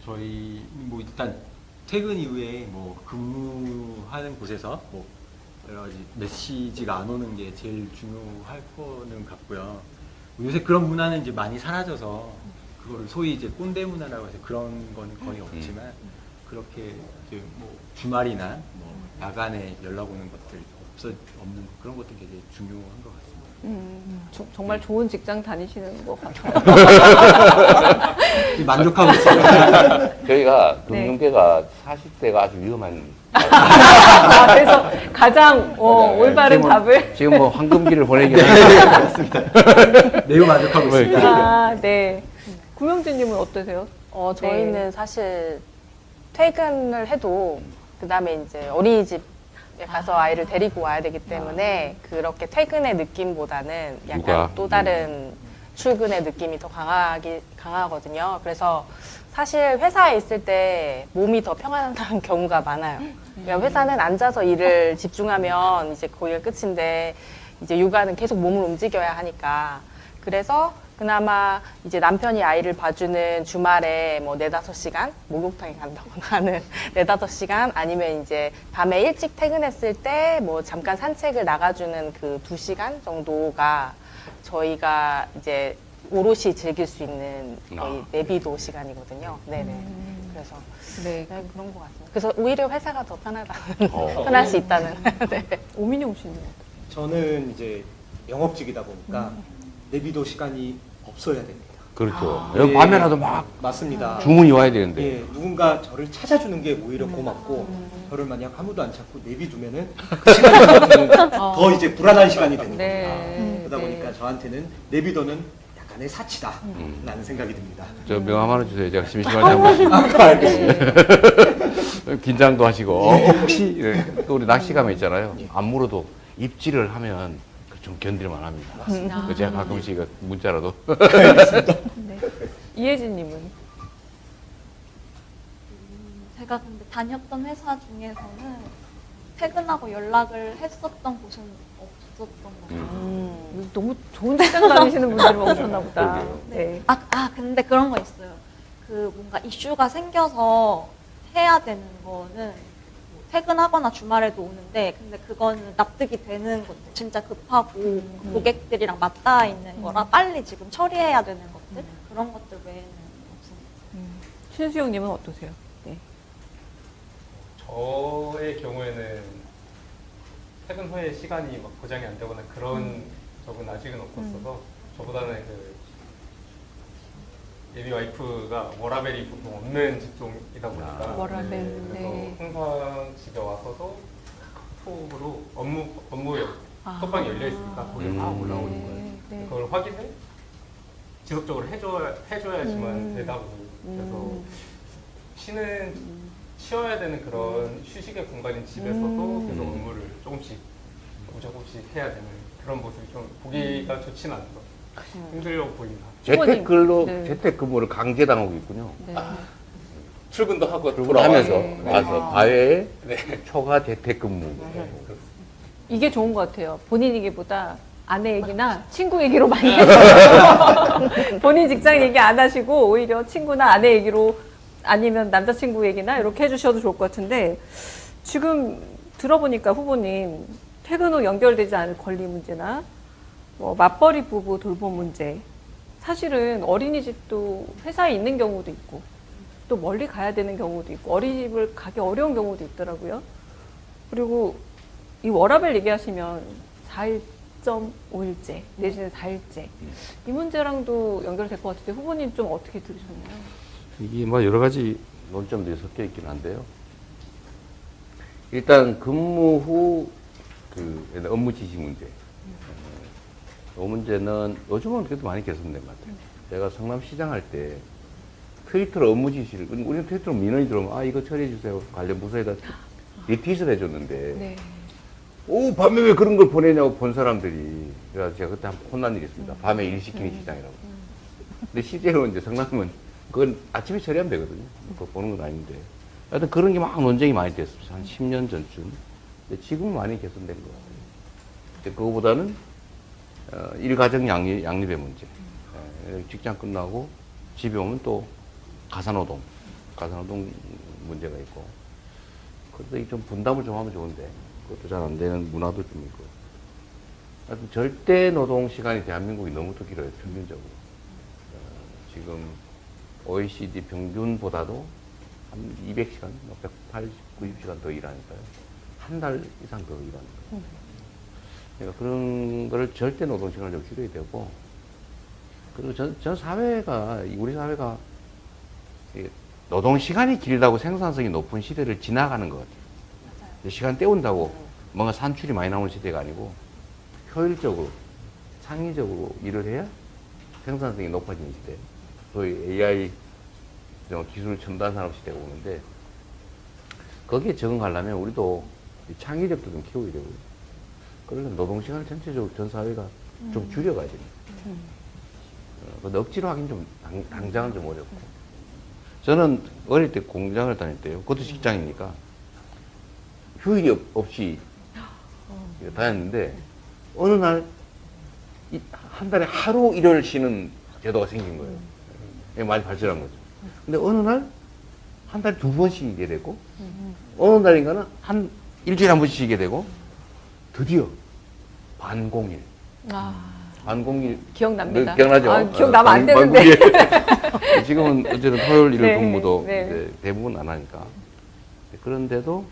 저희 뭐 일단 퇴근 이후에 뭐 근무하는 곳에서 뭐 여러 가지 메시지가 안 오는 게 제일 중요할 거는 같고요. 요새 그런 문화는 이제 많이 사라져서 그거를 소위 이제 꼰대 문화라고 해서 그런 거는 거의 없지만, 그렇게 이제 뭐 주말이나 뭐 야간에 연락 오는 것들 없는 그런 것들이 되게 중요한 것 같습니다. 정말 좋은 직장 다니시는 것 같아요. 만족하고 있습니다. 저희가 네. 금융계가 40대가 아주 위험한. 그래서 가장 올바른 지금은- 답을. 지금 뭐 황금기를 보내긴 하는데. 매우 만족하고 있습니다. 아, 네. 구명진님은 어떠세요? 저희는 사실 퇴근을 해도 그 다음에 이제 어린이집에 가서 아이를 데리고 와야 되기 때문에 그렇게 퇴근의 느낌보다는 약간 육아. 또 다른 출근의 느낌이 더 강하거든요. 그래서 사실 회사에 있을 때 몸이 더 평안한 경우가 많아요. 그러니까 회사는 앉아서 일을 집중하면 이제 거기가 끝인데, 이제 육아는 계속 몸을 움직여야 하니까. 그래서 그나마 이제 남편이 아이를 봐주는 주말에 뭐 4-5시간 목욕탕에 간다거나 하는 4-5시간, 아니면 이제 밤에 일찍 퇴근했을 때 뭐 잠깐 산책을 나가주는 그 2시간 정도가 저희가 이제 오롯이 즐길 수 있는 거의 내비도 시간이거든요. 네네. 그래서 네. 네, 그런 것 같습니다. 그래서 오히려 회사가 더 편하다는, 편할 수 있다는. 네. 오민용 씨는? 저는 이제 영업직이다 보니까 내비도 시간이 없어야 됩니다. 그렇죠. 여기 밤에라도 막 맞습니다. 주문이 와야 되는데. 예, 누군가 저를 찾아주는 게 오히려 고맙고, 저를 만약 아무도 안 찾고 내비두면은 그 시간이 저한테는 더 이제 불안한 시간이 되는 겁니다. 네. 그러다 네. 보니까 저한테는 내비도는 약간의 사치다 라는 생각이 듭니다. 저 명함 하나 주세요. 제가 심심하지 않고. 알겠습니다. 긴장도 하시고. 혹시 또 우리 낚시 가면 있잖아요. 안 물어도 입질을 하면 좀 견딜만 합니다. 제가 가끔씩 문자라도. 네. 이혜진님은? 제가 근데 다녔던 회사 중에서는 퇴근하고 연락을 했었던 곳은 없었던 것 같아요. 너무 좋은 직장 다니시는 분들이 오셨나 보다. 네. 근데 그런 거 있어요. 그 뭔가 이슈가 생겨서 해야 되는 거는 뭐 퇴근하거나 주말에도 오는데, 근데 그거는 납득이 되는 것들, 진짜 급하고 고객들이랑 맞닿아 있는 거라 빨리 지금 처리해야 되는 것들, 그런 것들 외에는 없습니다. 신수영님은 어떠세요? 네. 저의 경우에는 퇴근 후에 시간이 막 보장이 안 되거나 그런 적은 아직은 없었어서, 저보다는 그 예비 와이프가 워라벨이 보통 없는 직종이다 보니까 워라벨, 그래서 네. 항상 집에 와서도 카톡으로 업무 톡방이 열려 있으니까 거기에 막 올라오는 거예요. 네. 그걸 확인을 지속적으로 해줘야지만 되다 보니, 그래서 쉬어야 되는 그런 휴식의 공간인 집에서도 계속 업무를 조금씩 해야 되는 그런 모습이 좀 보기가 좋지는 않아서 힘들어 보인다. 네. 재택근무를 강제당하고 있군요. 네. 출근도 하고 출근하면서 네. 와서 과외 초과 재택근무. 이게 좋은 것 같아요. 본인 얘기보다 아내 얘기나 친구 얘기로 많이 해주세요. 본인 직장 얘기 안 하시고 오히려 친구나 아내 얘기로, 아니면 남자친구 얘기나 이렇게 해주셔도 좋을 것 같은데, 지금 들어보니까 후보님 퇴근 후 연결되지 않을 권리 문제나 뭐 맞벌이 부부 돌봄 문제, 사실은 어린이집도 회사에 있는 경우도 있고, 또 또 멀리 가야 되는 경우도 있고 어린이집을 가기 어려운 경우도 있더라고요. 그리고 이 워라밸 얘기하시면 4.5일제 내지는 4일제 이 문제랑도 연결될 것 같은데 후보님 좀 어떻게 들으셨나요? 이게 뭐 여러 가지 논점들이 섞여 있긴 한데요. 일단 근무 후 그 업무 지시 문제. 이 문제는 요즘은 그래도 많이 개선된 것 같아요. 제가 성남시장 할 때 트위터로 업무 지시를, 우리는 트위터로 민원이 들어오면 아 이거 처리해 주세요. 관련 부서에다 리트윗을 해줬는데 네. 오 밤에 왜 그런 걸 보내냐고 본 사람들이. 그래서 제가 그때 한번 혼난 일이 있습니다. 밤에 일 시키는 시장이라고. 근데 실제로 이제 성남은 그건 아침에 처리하면 되거든요. 그거 보는 건 아닌데. 하여튼 그런 게 막 논쟁이 많이 됐습니다. 한 10년 전쯤. 근데 지금은 많이 개선된 것 같아요. 근데 그거보다는 일가정 양립의 문제. 직장 끝나고 집에 오면 또 가사노동 문제가 있고. 그래도 좀 분담을 좀 하면 좋은데 그것도 잘 안 되는 문화도 좀 있고. 하여튼 절대 노동 시간이 대한민국이 너무 더 길어요. 평균적으로. 지금 OECD 평균보다도 한 200시간, 180, 90시간 더 일하니까요. 한 달 이상 더 일하는 거예요. 그러니까 그런 거를 절대 노동 시간을 좀 줄여야 되고, 그리고 전 사회가, 우리 사회가 노동 시간이 길다고 생산성이 높은 시대를 지나가는 것 같아요. 맞아요. 시간 때운다고 뭔가 산출이 많이 나오는 시대가 아니고, 효율적으로, 창의적으로 일을 해야 생산성이 높아지는 시대. 소위 AI 기술 첨단 산업 시대가 오는데, 거기에 적응하려면 우리도 창의력도 좀 키워야 되고요. 그래서 노동시간을 전체적으로 전 사회가 좀 줄여가야 됩니다. 근데 억지로 하긴 좀, 당장은 좀 어렵고. 저는 어릴 때 공장을 다닐 때요. 그것도 직장이니까 휴일이 없이 다녔는데, 어느 날, 한 달에 하루 일요일 쉬는 제도가 생긴 거예요. 이게 많이 발전한 거죠. 근데 어느 날, 한 달에 2번 쉬게 되고, 어느 날인가는 일주일에 한 번씩 쉬게 되고, 드디어 반공일. 반공일. 기억납니다. 기억나죠? 아, 기억나면 안 되는데. 지금은 어쨌든 토요일, 일요일 네, 근무도 네. 이제 대부분 안 하니까. 그런데도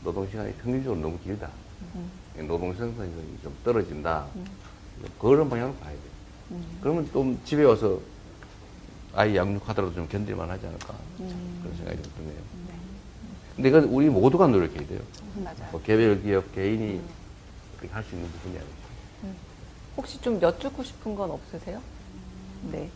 노동시간이 평균적으로 너무 길다. 노동 생산성이 좀 떨어진다. 그런 방향으로 봐야 돼요. 그러면 또 집에 와서 아이 양육하더라도 좀 견딜만 하지 않을까. 그런 생각이 좀 드네요. 근데 이건 우리 모두가 노력해야 돼요. 맞아요. 뭐 개별 기업, 개인이 그렇게 할 수 있는 부분이 아니죠. 혹시 좀 여쭙고 싶은 건 없으세요? 네.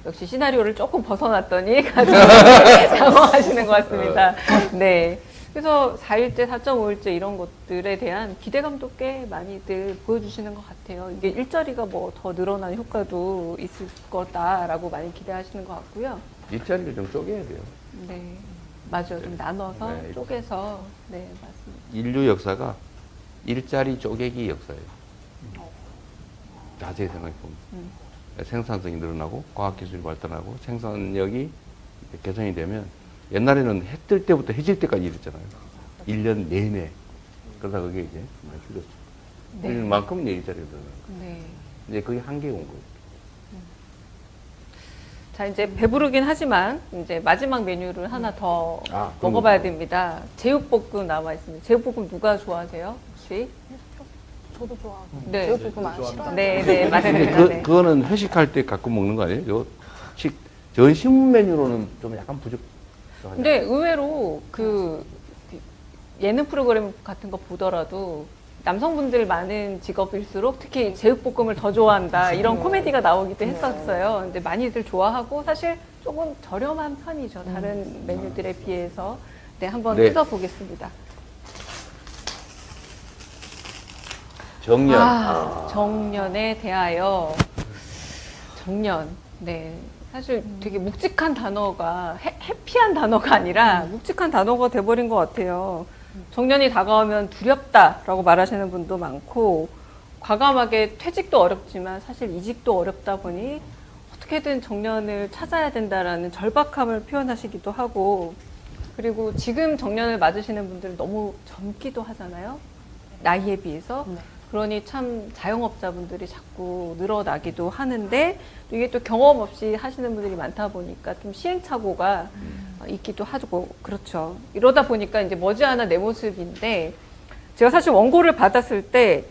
역시 시나리오를 조금 벗어났더니 당황하시는 것 같습니다. 네. 그래서 4일제, 4.5일제 이런 것들에 대한 기대감도 꽤 많이들 보여주시는 것 같아요. 이게 일자리가 뭐 더 늘어나는 효과도 있을 거다라고 많이 기대하시는 것 같고요. 일자리를 좀 쪼개야 돼요. 네. 맞아요. 좀 나눠서 네. 쪼개서. 네, 맞습니다. 인류 역사가 일자리 쪼개기 역사예요. 자세히 생각해보면. 생산성이 늘어나고, 과학기술이 발전하고, 생산력이 개선이 되면, 옛날에는 해 뜰 때부터 해질 때까지 일했잖아요. 1년 내내. 그러다 그게 이제 많이 줄였어요. 네. 일만큼은 일자리가 늘어나는 거예요. 네. 이제 그게 한계가 온 거예요. 자, 이제 배부르긴 하지만 이제 마지막 메뉴를 하나 더 그럼 먹어봐야 됩니다. 제육볶음 나와 있습니다. 제육볶음 누가 좋아하세요? 혹시? 저도 좋아하고. 네. 제육볶음 안 싫어요. 네, 네, 근데 맞습니다. 네. 그거는 회식할 때 가끔 먹는 거 아니에요? 전신 메뉴로는 좀 약간 부족하지 근데 의외로 그 예능 프로그램 같은 거 보더라도 남성분들 많은 직업일수록 특히 제육볶음을 더 좋아한다 이런 코미디가 나오기도 했었어요. 근데 많이들 좋아하고 사실 조금 저렴한 편이죠. 다른 메뉴들에 비해서. 네, 한번 네. 뜯어보겠습니다. 정년. 정년에 대하여. 정년. 네. 사실 되게 묵직한 단어가, 해피한 단어가 아니라 묵직한 단어가 돼버린 것 같아요. 정년이 다가오면 두렵다라고 말하시는 분도 많고, 과감하게 퇴직도 어렵지만 사실 이직도 어렵다 보니 어떻게든 정년을 찾아야 된다라는 절박함을 표현하시기도 하고, 그리고 지금 정년을 맞으시는 분들은 너무 젊기도 하잖아요. 나이에 비해서. 네. 그러니 참 자영업자분들이 자꾸 늘어나기도 하는데 또 이게 또 경험 없이 하시는 분들이 많다 보니까 좀 시행착오가 있기도 하고 그렇죠. 이러다 보니까 이제 머지않아 내 모습인데 제가 사실 원고를 받았을 때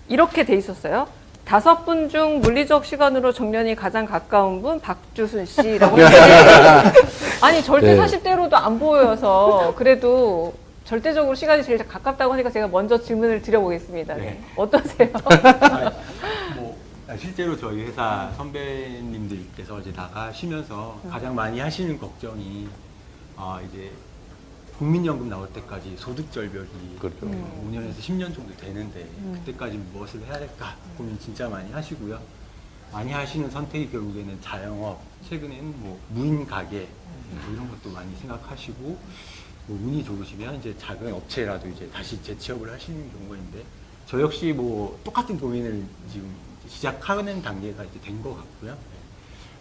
이렇게 돼 있었어요. 5분 중 물리적 시간으로 정년이 가장 가까운 분 박주순 씨라고 했는데 아니 절대 네. 40대로도 안 보여서 그래도 절대적으로 시간이 제일 가깝다고 하니까 제가 먼저 질문을 드려보겠습니다. 네. 어떠세요? 실제로 저희 회사 선배님들께서 이제 나가시면서 가장 많이 하시는 걱정이 이제 국민연금 나올 때까지 소득절벽이 그렇죠. 5년에서 10년 정도 되는데 그때까지 무엇을 해야 될까 고민 진짜 많이 하시고요. 많이 하시는 선택이 결국에는 자영업, 최근에는 뭐 무인 가게 뭐 이런 것도 많이 생각하시고 뭐 운이 좋으시면 이제 작은 업체라도 이제 다시 재취업을 하시는 경우가 있는데 저 역시 뭐 똑같은 고민을 지금 시작하는 단계가 이제 된 것 같고요.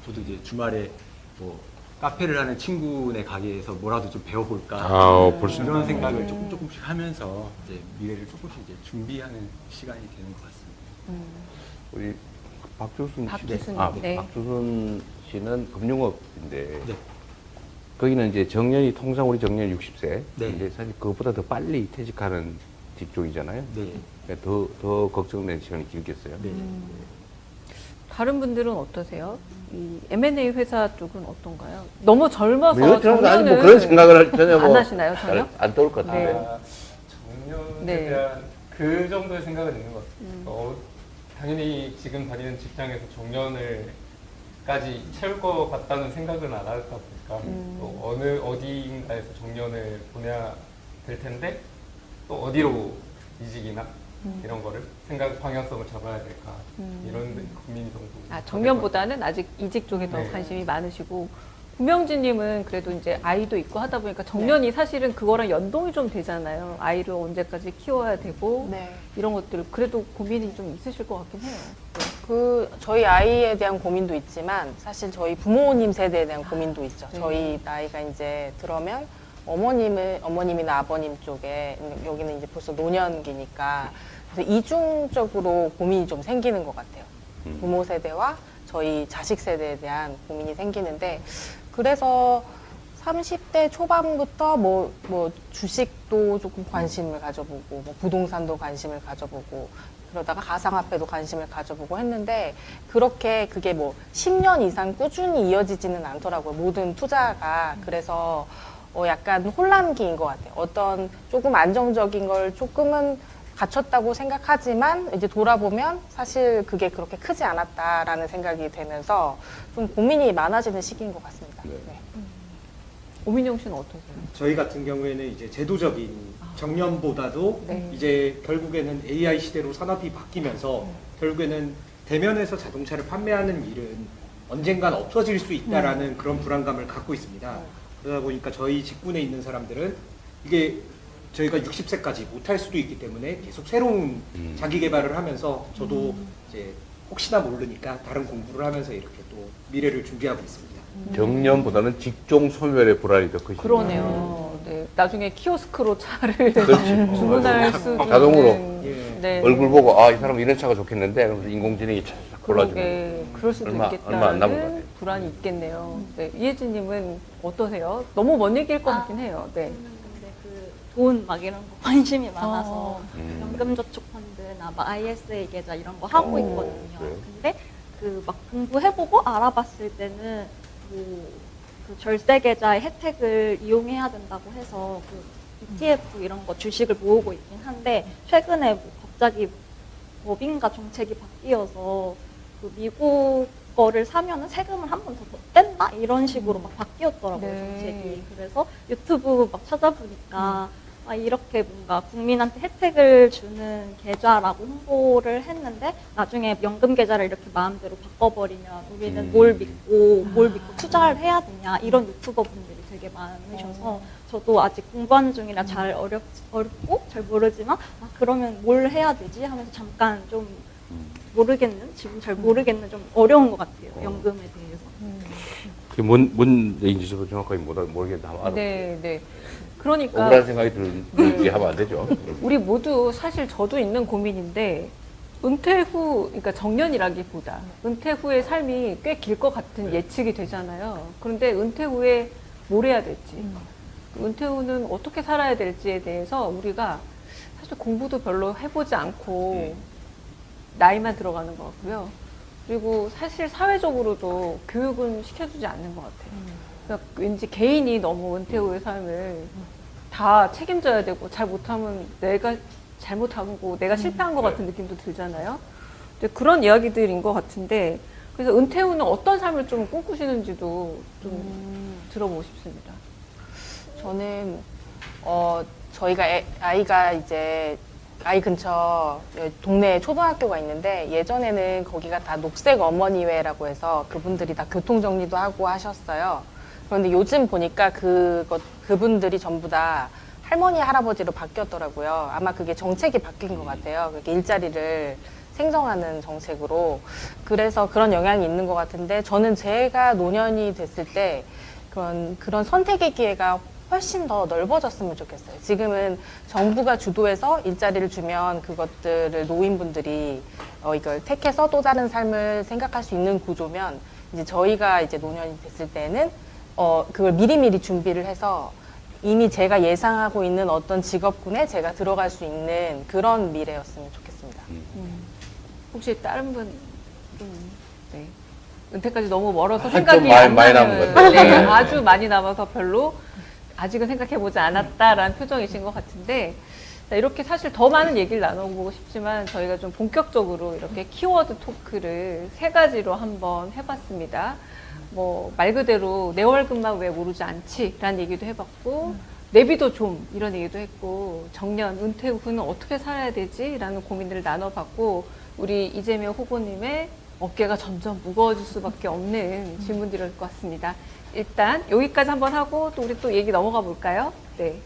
저도 이제 주말에 뭐 카페를 하는 친구네 가게에서 뭐라도 좀 배워볼까 벌써 이런 생각을 조금씩 하면서 이제 미래를 조금씩 이제 준비하는 시간이 되는 것 같습니다. 우리 박주순 박주순, 씨는 네. 박주순 씨는 금융업인데 네. 거기는 이제 정년이 통상 우리 정년 60세. 네. 근데 사실 그것보다 더 빨리 퇴직하는 직종이잖아요. 네. 그러니까 더 걱정되는 시간이 길겠어요. 네. 다른 분들은 어떠세요? 이 M&A 회사 쪽은 어떤가요? 너무 젊어서 저는 아직 뭐 정년을 그런 생각을 전혀 안 하시나요, 전혀? 안 떠올 것 같은데. 네. 정년에 네. 대한 그 정도의 생각은 있는 것 같습니다. 당연히 지금 다니는 직장에서 정년을까지 채울 것 같다는 생각은 안 하다 보니까 또 어디인가에서 정년을 보내야 될 텐데 또 어디로 이직이나 이런 거를 방향성을 잡아야 될까 이런 고민이 정도. 정년보다는 아직 이직 쪽에 더 네. 관심이 많으시고 구명진님은 그래도 이제 아이도 있고 하다 보니까 정년이 사실은 그거랑 연동이 좀 되잖아요. 아이를 언제까지 키워야 되고 네. 이런 것들 그래도 고민이 좀 있으실 것 같긴 해요. 저희 아이에 대한 고민도 있지만 사실 저희 부모님 세대에 대한 고민도 있죠. 네. 저희 나이가 이제 들어면 어머님이나 아버님 쪽에 여기는 이제 벌써 노년기니까 그래서 이중적으로 고민이 좀 생기는 것 같아요. 부모 세대와 저희 자식 세대에 대한 고민이 생기는데 그래서 30대 초반부터 뭐 주식도 조금 관심을 가져보고 뭐 부동산도 관심을 가져보고 그러다가 가상화폐도 관심을 가져보고 했는데 그렇게 그게 뭐 10년 이상 꾸준히 이어지지는 않더라고요. 모든 투자가. 그래서 약간 혼란기인 것 같아요. 어떤 조금 안정적인 걸 조금은 갖췄다고 생각하지만 이제 돌아보면 사실 그게 그렇게 크지 않았다라는 생각이 되면서 좀 고민이 많아지는 시기인 것 같습니다. 네. 네. 오민영 씨는 어떠세요? 저희 같은 경우에는 이제 제도적인 정년보다도 네. 이제 결국에는 AI 시대로 산업이 바뀌면서 결국에는 대면에서 자동차를 판매하는 일은 언젠간 없어질 수 있다라는 그런 불안감을 갖고 있습니다. 그러다 보니까 저희 직군에 있는 사람들은 이게 저희가 60세까지 못할 수도 있기 때문에 계속 새로운 자기 개발을 하면서 저도 이제 혹시나 모르니까 다른 공부를 하면서 이렇게 또 미래를 준비하고 있습니다. 정년보다는 직종 소멸의 불안이 더 크시죠. 그러네요. 네. 나중에 키오스크로 차를 그렇지. 주문할 수도 자동으로. 있는, 네. 얼굴 보고 이 사람은 이런 차가 좋겠는데 그러면서 인공지능이 쫙 골라주는. 그러게 그럴 수도 얼마 안 남은 것 있겠다는 같아요. 불안이 있겠네요. 네. 이혜진님은 어떠세요? 너무 먼 얘기일 것 같긴 해요. 네. 근데 돈 막 이런 거 관심이 많아서 음. 연금저축펀드나 막 ISA 계좌 이런 거 하고 있거든요. 그래요? 근데 그 막 공부해보고 알아봤을 때는 그 절세 계좌의 혜택을 이용해야 된다고 해서 그 ETF 이런 거 주식을 모으고 있긴 한데 최근에 뭐 갑자기 법인가 정책이 바뀌어서 그 미국 거를 사면은 세금을 한 번 더 뗀다 이런 식으로 막 바뀌었더라고요. 네. 정책이. 그래서 유튜브 막 찾아보니까 이렇게 뭔가 국민한테 혜택을 주는 계좌라고 홍보를 했는데 나중에 연금 계좌를 이렇게 마음대로 바꿔버리면 우리는 뭘 믿고 투자를 해야 되냐 이런 유튜버 분들이 되게 많으셔서 저도 아직 공부하는 중이라 잘 어렵고 잘 모르지만 그러면 뭘 해야 되지 하면서 잠깐 좀 지금 잘 모르겠는 좀 어려운 것 같아요. 연금에 대해서. 그게 뭔 얘기인지 저도 정확하게 모르겠는데 한번 알아볼게요. 네, 네. 그러니까 억울한 생각이 들게 하면 안 되죠. 우리 모두 사실 저도 있는 고민인데 은퇴 후, 그러니까 정년이라기보다 은퇴 후의 삶이 꽤 길 것 같은 예측이 되잖아요. 그런데 은퇴 후에 뭘 해야 될지, 은퇴 후는 어떻게 살아야 될지에 대해서 우리가 사실 공부도 별로 해보지 않고 나이만 들어가는 것 같고요. 그리고 사실 사회적으로도 교육은 시켜주지 않는 것 같아요. 그러니까 왠지 개인이 너무 은퇴 후의 삶을 다 책임져야 되고 잘 못하면 내가 잘못하고 내가 실패한 것 같은 느낌도 들잖아요. 근데 그런 이야기들인 것 같은데 그래서 은퇴 후는 어떤 삶을 좀 꿈꾸시는지도 좀 들어보고 싶습니다. 저는 저희가 아이가 이제 아이 근처 동네에 초등학교가 있는데 예전에는 거기가 다 녹색 어머니회라고 해서 그분들이 다 교통정리도 하고 하셨어요. 그런데 요즘 보니까 그분들이 전부 다 할머니, 할아버지로 바뀌었더라고요. 아마 그게 정책이 바뀐 것 같아요. 그렇게 일자리를 생성하는 정책으로. 그래서 그런 영향이 있는 것 같은데 저는 제가 노년이 됐을 때 그런 선택의 기회가 훨씬 더 넓어졌으면 좋겠어요. 지금은 정부가 주도해서 일자리를 주면 그것들을 노인분들이 이걸 택해서 또 다른 삶을 생각할 수 있는 구조면 이제 저희가 이제 노년이 됐을 때는 그걸 미리미리 준비를 해서 이미 제가 예상하고 있는 어떤 직업군에 제가 들어갈 수 있는 그런 미래였으면 좋겠습니다. 혹시 다른 분, 네. 은퇴까지 너무 멀어서 좀 생각이 많이 안 나는, 남은 것 같아요. 네, 아주 많이 남아서 별로 아직은 생각해보지 않았다라는 표정이신 것 같은데 자, 이렇게 사실 더 많은 얘기를 나눠보고 싶지만 저희가 좀 본격적으로 이렇게 키워드 토크를 3가지로 한번 해봤습니다. 뭐 말 그대로 내 월급만 왜 오르지 않지? 라는 얘기도 해봤고 내비도 좀 이런 얘기도 했고 정년, 은퇴 후는 어떻게 살아야 되지? 라는 고민들을 나눠봤고 우리 이재명 후보님의 어깨가 점점 무거워질 수밖에 없는 질문들일 것 같습니다. 일단 여기까지 한번 하고 또 우리 또 얘기 넘어가 볼까요? 네.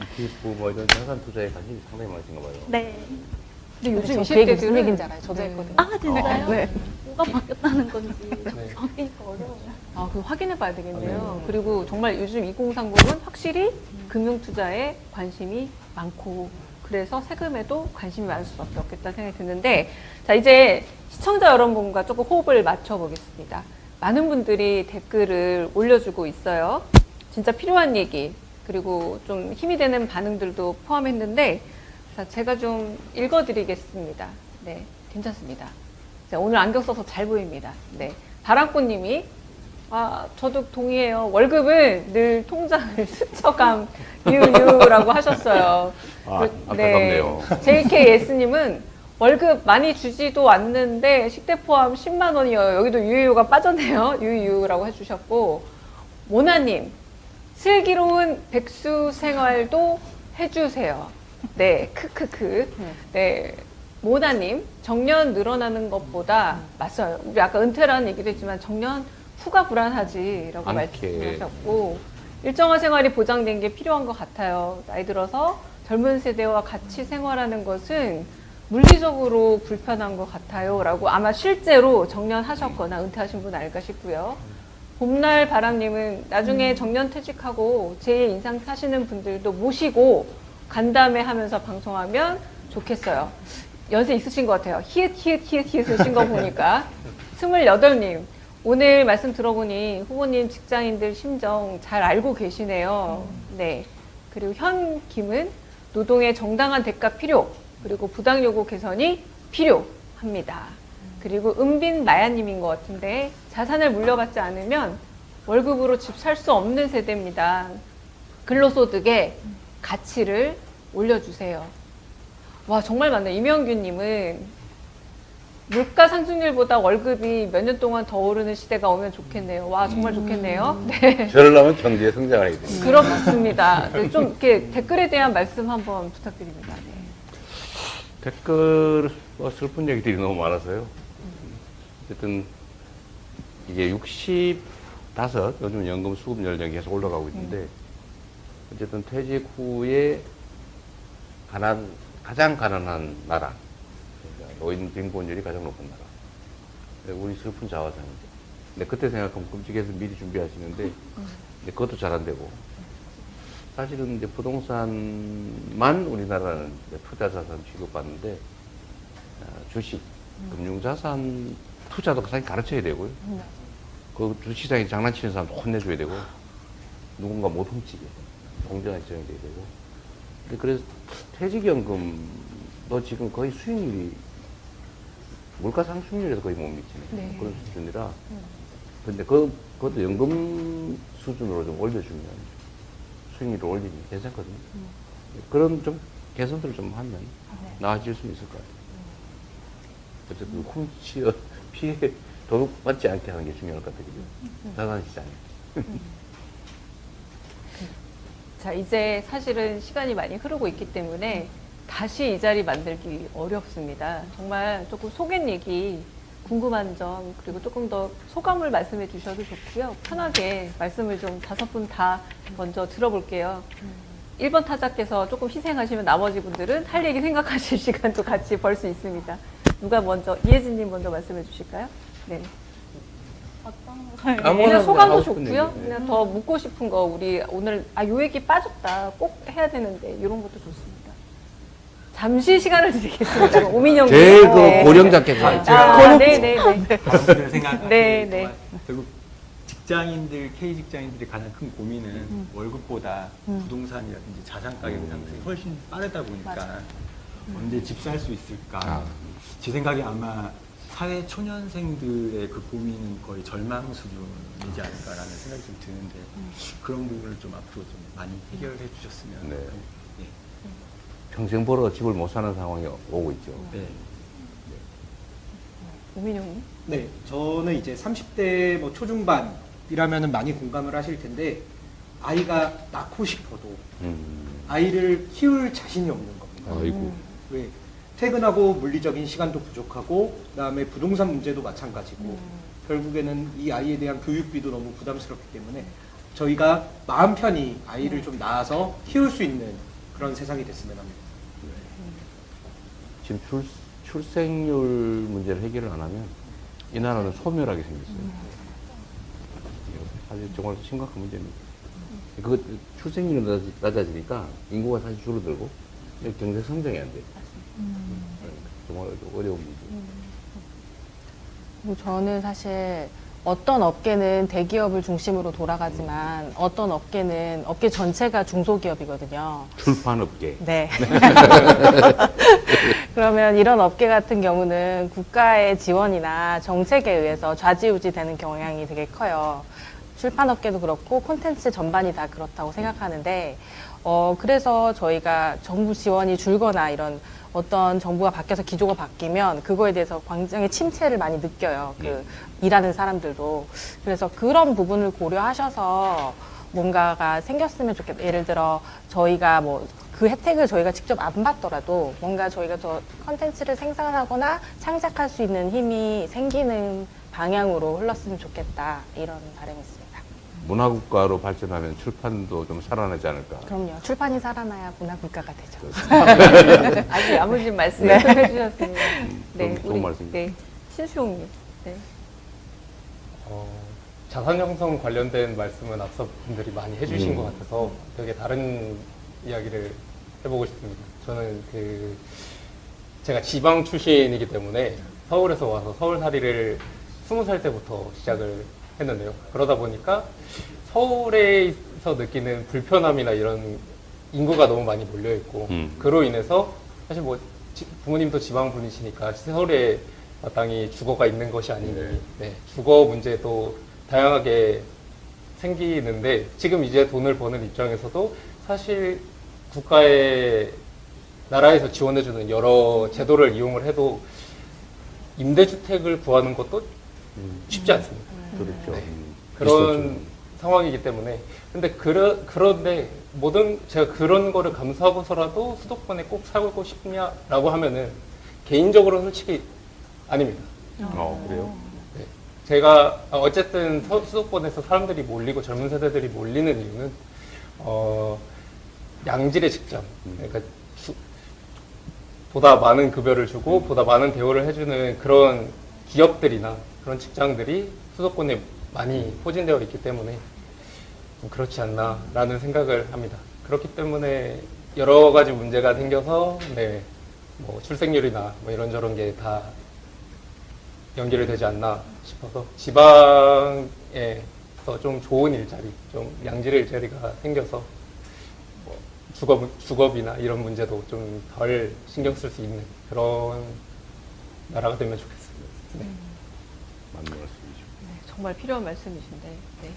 ETF 뭐 이런 자산 투자에 관심이 상당히 많으신가 봐요. 네. 근데 요즘 그 얘기 무슨 20대들은 얘기인지 알아요? 저도 했거든요. 아, 진짜요? 네. 뭐가 바뀌었다는 건지 바뀌니까 어려워요. 아, 그거 확인해 봐야 되겠네요. 그리고 정말 요즘 2030은 확실히 금융투자에 관심이 많고, 그래서 세금에도 관심이 많을 수밖에 없겠다는 생각이 드는데, 자, 이제 시청자 여러분과 조금 호흡을 맞춰보겠습니다. 많은 분들이 댓글을 올려주고 있어요. 진짜 필요한 얘기, 그리고 좀 힘이 되는 반응들도 포함했는데, 자, 제가 좀 읽어드리겠습니다. 네, 괜찮습니다. 자, 오늘 안경 써서 잘 보입니다. 네. 바람꽃님이 저도 동의해요. 월급은 늘 통장을 스쳐감 유유라고 하셨어요. 안타깝네요. JKS님은 월급 많이 주지도 않는데 식대 포함 10만 원이요. 여기도 유유가 빠졌네요. 유유라고 해주셨고 모나님 슬기로운 백수 생활도 해주세요. 네, 크크크. 네. 모나님, 정년 늘어나는 것보다 맞아요. 우리 아까 은퇴라는 얘기도 했지만 정년 후가 불안하지라고 않게. 말씀하셨고 일정한 생활이 보장된 게 필요한 것 같아요. 나이 들어서 젊은 세대와 같이 생활하는 것은 물리적으로 불편한 것 같아요. 라고 아마 실제로 정년하셨거나 은퇴하신 분 아닐까 싶고요. 봄날 바람님은 나중에 정년 퇴직하고 제 인상 사시는 분들도 모시고 간담회 하면서 방송하면 좋겠어요. 연세 있으신 것 같아요. 히읗을 쓴 거 보니까. 28님, 오늘 말씀 들어보니 후보님 직장인들 심정 잘 알고 계시네요. 네. 그리고 현김은 노동의 정당한 대가 필요, 그리고 부당요구 개선이 필요합니다. 그리고 은빈 마야님인 것 같은데 자산을 물려받지 않으면 월급으로 집 살 수 없는 세대입니다. 근로소득의 가치를 올려주세요. 와, 정말 맞네요. 이명규님은 물가 상승률보다 월급이 몇 년 동안 더 오르는 시대가 오면 좋겠네요. 와, 정말 좋겠네요. 네. 저러려면 경제에 성장하게 됩니다. 그렇습니다. 네, 좀 이렇게 댓글에 대한 말씀 한번 부탁드립니다. 네. 댓글 슬픈 얘기들이 너무 많아서요. 어쨌든 이게 65 요즘 연금 수급 연령이 계속 올라가고 있는데 어쨌든 퇴직 후에 가장 가난한 나라, 그러니까 노인 빈곤율이 가장 높은 나라. 우리 슬픈 자화상이죠. 근데 그때 생각하면 끔찍해서 미리 준비하시는데 이제 그것도 잘 안 되고 사실은 이제 부동산만 우리나라는 이제 투자자산 취급받는데 주식, 금융자산 투자도 사실 가르쳐야 되고요. 그 주식시장에 장난치는 사람도 혼내줘야 되고 누군가 못 훔치게 공정하게 정해야 되고. 근데 그래서 퇴직연금도 지금 거의 수익률이 물가 상승률에서 거의 못 미치는 네. 그런 수준이라. 근데 그것도 연금 수준으로 좀 올려주면 수익률을 올리면 괜찮거든요. 그런 좀 개선들을 좀 하면 나아질 수 있을 것 같아요. 어쨌든 훔치어 피해 도둑받지 않게 하는 게 중요할 것 같아요. 자산시장에. 자, 이제 사실은 시간이 많이 흐르고 있기 때문에 다시 이 자리 만들기 어렵습니다. 정말 조금 속엔 얘기, 궁금한 점, 그리고 조금 더 소감을 말씀해 주셔도 좋고요. 편하게 말씀을 좀 5분 다 먼저 들어볼게요. 1번 타자께서 조금 희생하시면 나머지 분들은 할 얘기 생각하실 시간도 같이 벌 수 있습니다. 누가 먼저, 이혜진님 먼저 말씀해 주실까요? 네. 어떤 걸 아무거나 그냥 소감도 하고 싶은 좋고요. 얘기. 그냥 더 묻고 싶은 거 우리 오늘 요 얘기 빠졌다 꼭 해야 되는데 이런 것도 좋습니다. 잠시 시간을 드리겠습니다. 오민영 제일 님. 네. 고령자께서 네네네. 가족들을 생각하는 네, 네. 결국 직장인들, K 직장인들의 가장 큰 고민은 월급보다 부동산이라든지 자산 가격 상승이 훨씬 빠르다 보니까 언제 집 살 수 있을까? 제 생각에 아마 사회 초년생들의 그 고민은 거의 절망 수준이지 않을까라는 생각이 좀 드는데 그런 부분을 좀 앞으로 좀 많이 해결해 주셨으면. 네. 네. 평생 벌어 집을 못 사는 상황이 오고 있죠. 네. 오민영님. 네, 저는 이제 30대 뭐 초중반이라면 많이 공감을 하실 텐데 아이가 낳고 싶어도 아이를 키울 자신이 없는 겁니다. 아이고. 왜? 퇴근하고 물리적인 시간도 부족하고 그다음에 부동산 문제도 마찬가지고 결국에는 이 아이에 대한 교육비도 너무 부담스럽기 때문에 저희가 마음 편히 아이를 좀 낳아서 키울 수 있는 그런 세상이 됐으면 합니다. 지금 출생률 문제를 해결을 안 하면 이 나라는 소멸하게 생겼어요. 사실 정말 심각한 문제입니다. 그 출생률이 낮아지니까 인구가 사실 줄어들고 경제 성장이 안 돼요. 정말 어려운 문제. 그리고 저는 사실 어떤 업계는 대기업을 중심으로 돌아가지만 어떤 업계는 업계 전체가 중소기업이거든요. 출판업계. 네. 그러면 이런 업계 같은 경우는 국가의 지원이나 정책에 의해서 좌지우지 되는 경향이 되게 커요. 출판업계도 그렇고 콘텐츠 전반이 다 그렇다고 생각하는데 그래서 저희가 정부 지원이 줄거나 이런 어떤 정부가 바뀌어서 기조가 바뀌면 그거에 대해서 굉장히 침체를 많이 느껴요. 일하는 사람들도. 그래서 그런 부분을 고려하셔서 뭔가가 생겼으면 좋겠다. 예를 들어 저희가 뭐 그 혜택을 저희가 직접 안 받더라도 뭔가 저희가 더 컨텐츠를 생산하거나 창작할 수 있는 힘이 생기는 방향으로 흘렀으면 좋겠다. 이런 바람이 있습니다. 문화국가로 발전하면 출판도 좀 살아나지 않을까. 그럼요. 출판이 살아나야 문화국가가 되죠. 아주 야무진 말씀 네. 해주셨습니다. 네, 좋은 말씀입니다. 네, 신수용님. 네. 자산 형성 관련된 말씀은 앞서 분들이 많이 해주신 것 같아서 되게 다른 이야기를 해보고 싶습니다. 저는 제가 지방 출신이기 때문에 서울에서 와서 서울살이를 20살 때부터 시작을 했는데요. 그러다 보니까 서울에서 느끼는 불편함이나 이런 인구가 너무 많이 몰려있고 그로 인해서 사실 뭐 부모님도 지방 분이시니까 서울에 마땅히 주거가 있는 것이 아니니 주거 문제도 다양하게 생기는데 지금 이제 돈을 버는 입장에서도 사실 국가의 나라에서 지원해주는 여러 제도를 이용을 해도 임대주택을 구하는 것도 쉽지 않습니다. 그렇죠. 네. 그런 상황이기 때문에 근데 그런데 제가 그런 거를 감수하고서라도 수도권에 꼭 살고 싶냐라고 하면은 개인적으로는 솔직히 아닙니다. 그래요? 네. 제가 어쨌든 수도권에서 사람들이 몰리고 젊은 세대들이 몰리는 이유는 양질의 직장, 그러니까 보다 많은 급여를 주고 보다 많은 대우를 해주는 그런 기업들이나 그런 직장들이 수도권에 많이 포진되어 있기 때문에 좀 그렇지 않나라는 생각을 합니다. 그렇기 때문에 여러 가지 문제가 생겨서 네, 뭐 출생률이나 뭐 이런저런 게 다 연결이 되지 않나 싶어서 지방에서 좀 좋은 일자리, 좀 양질 일자리가 생겨서 뭐 주거비나 이런 문제도 좀 덜 신경 쓸 수 있는 그런 나라가 되면 좋겠습니다. 네. 맞는 말씀이죠. 네, 정말 필요한 말씀이신데. 네.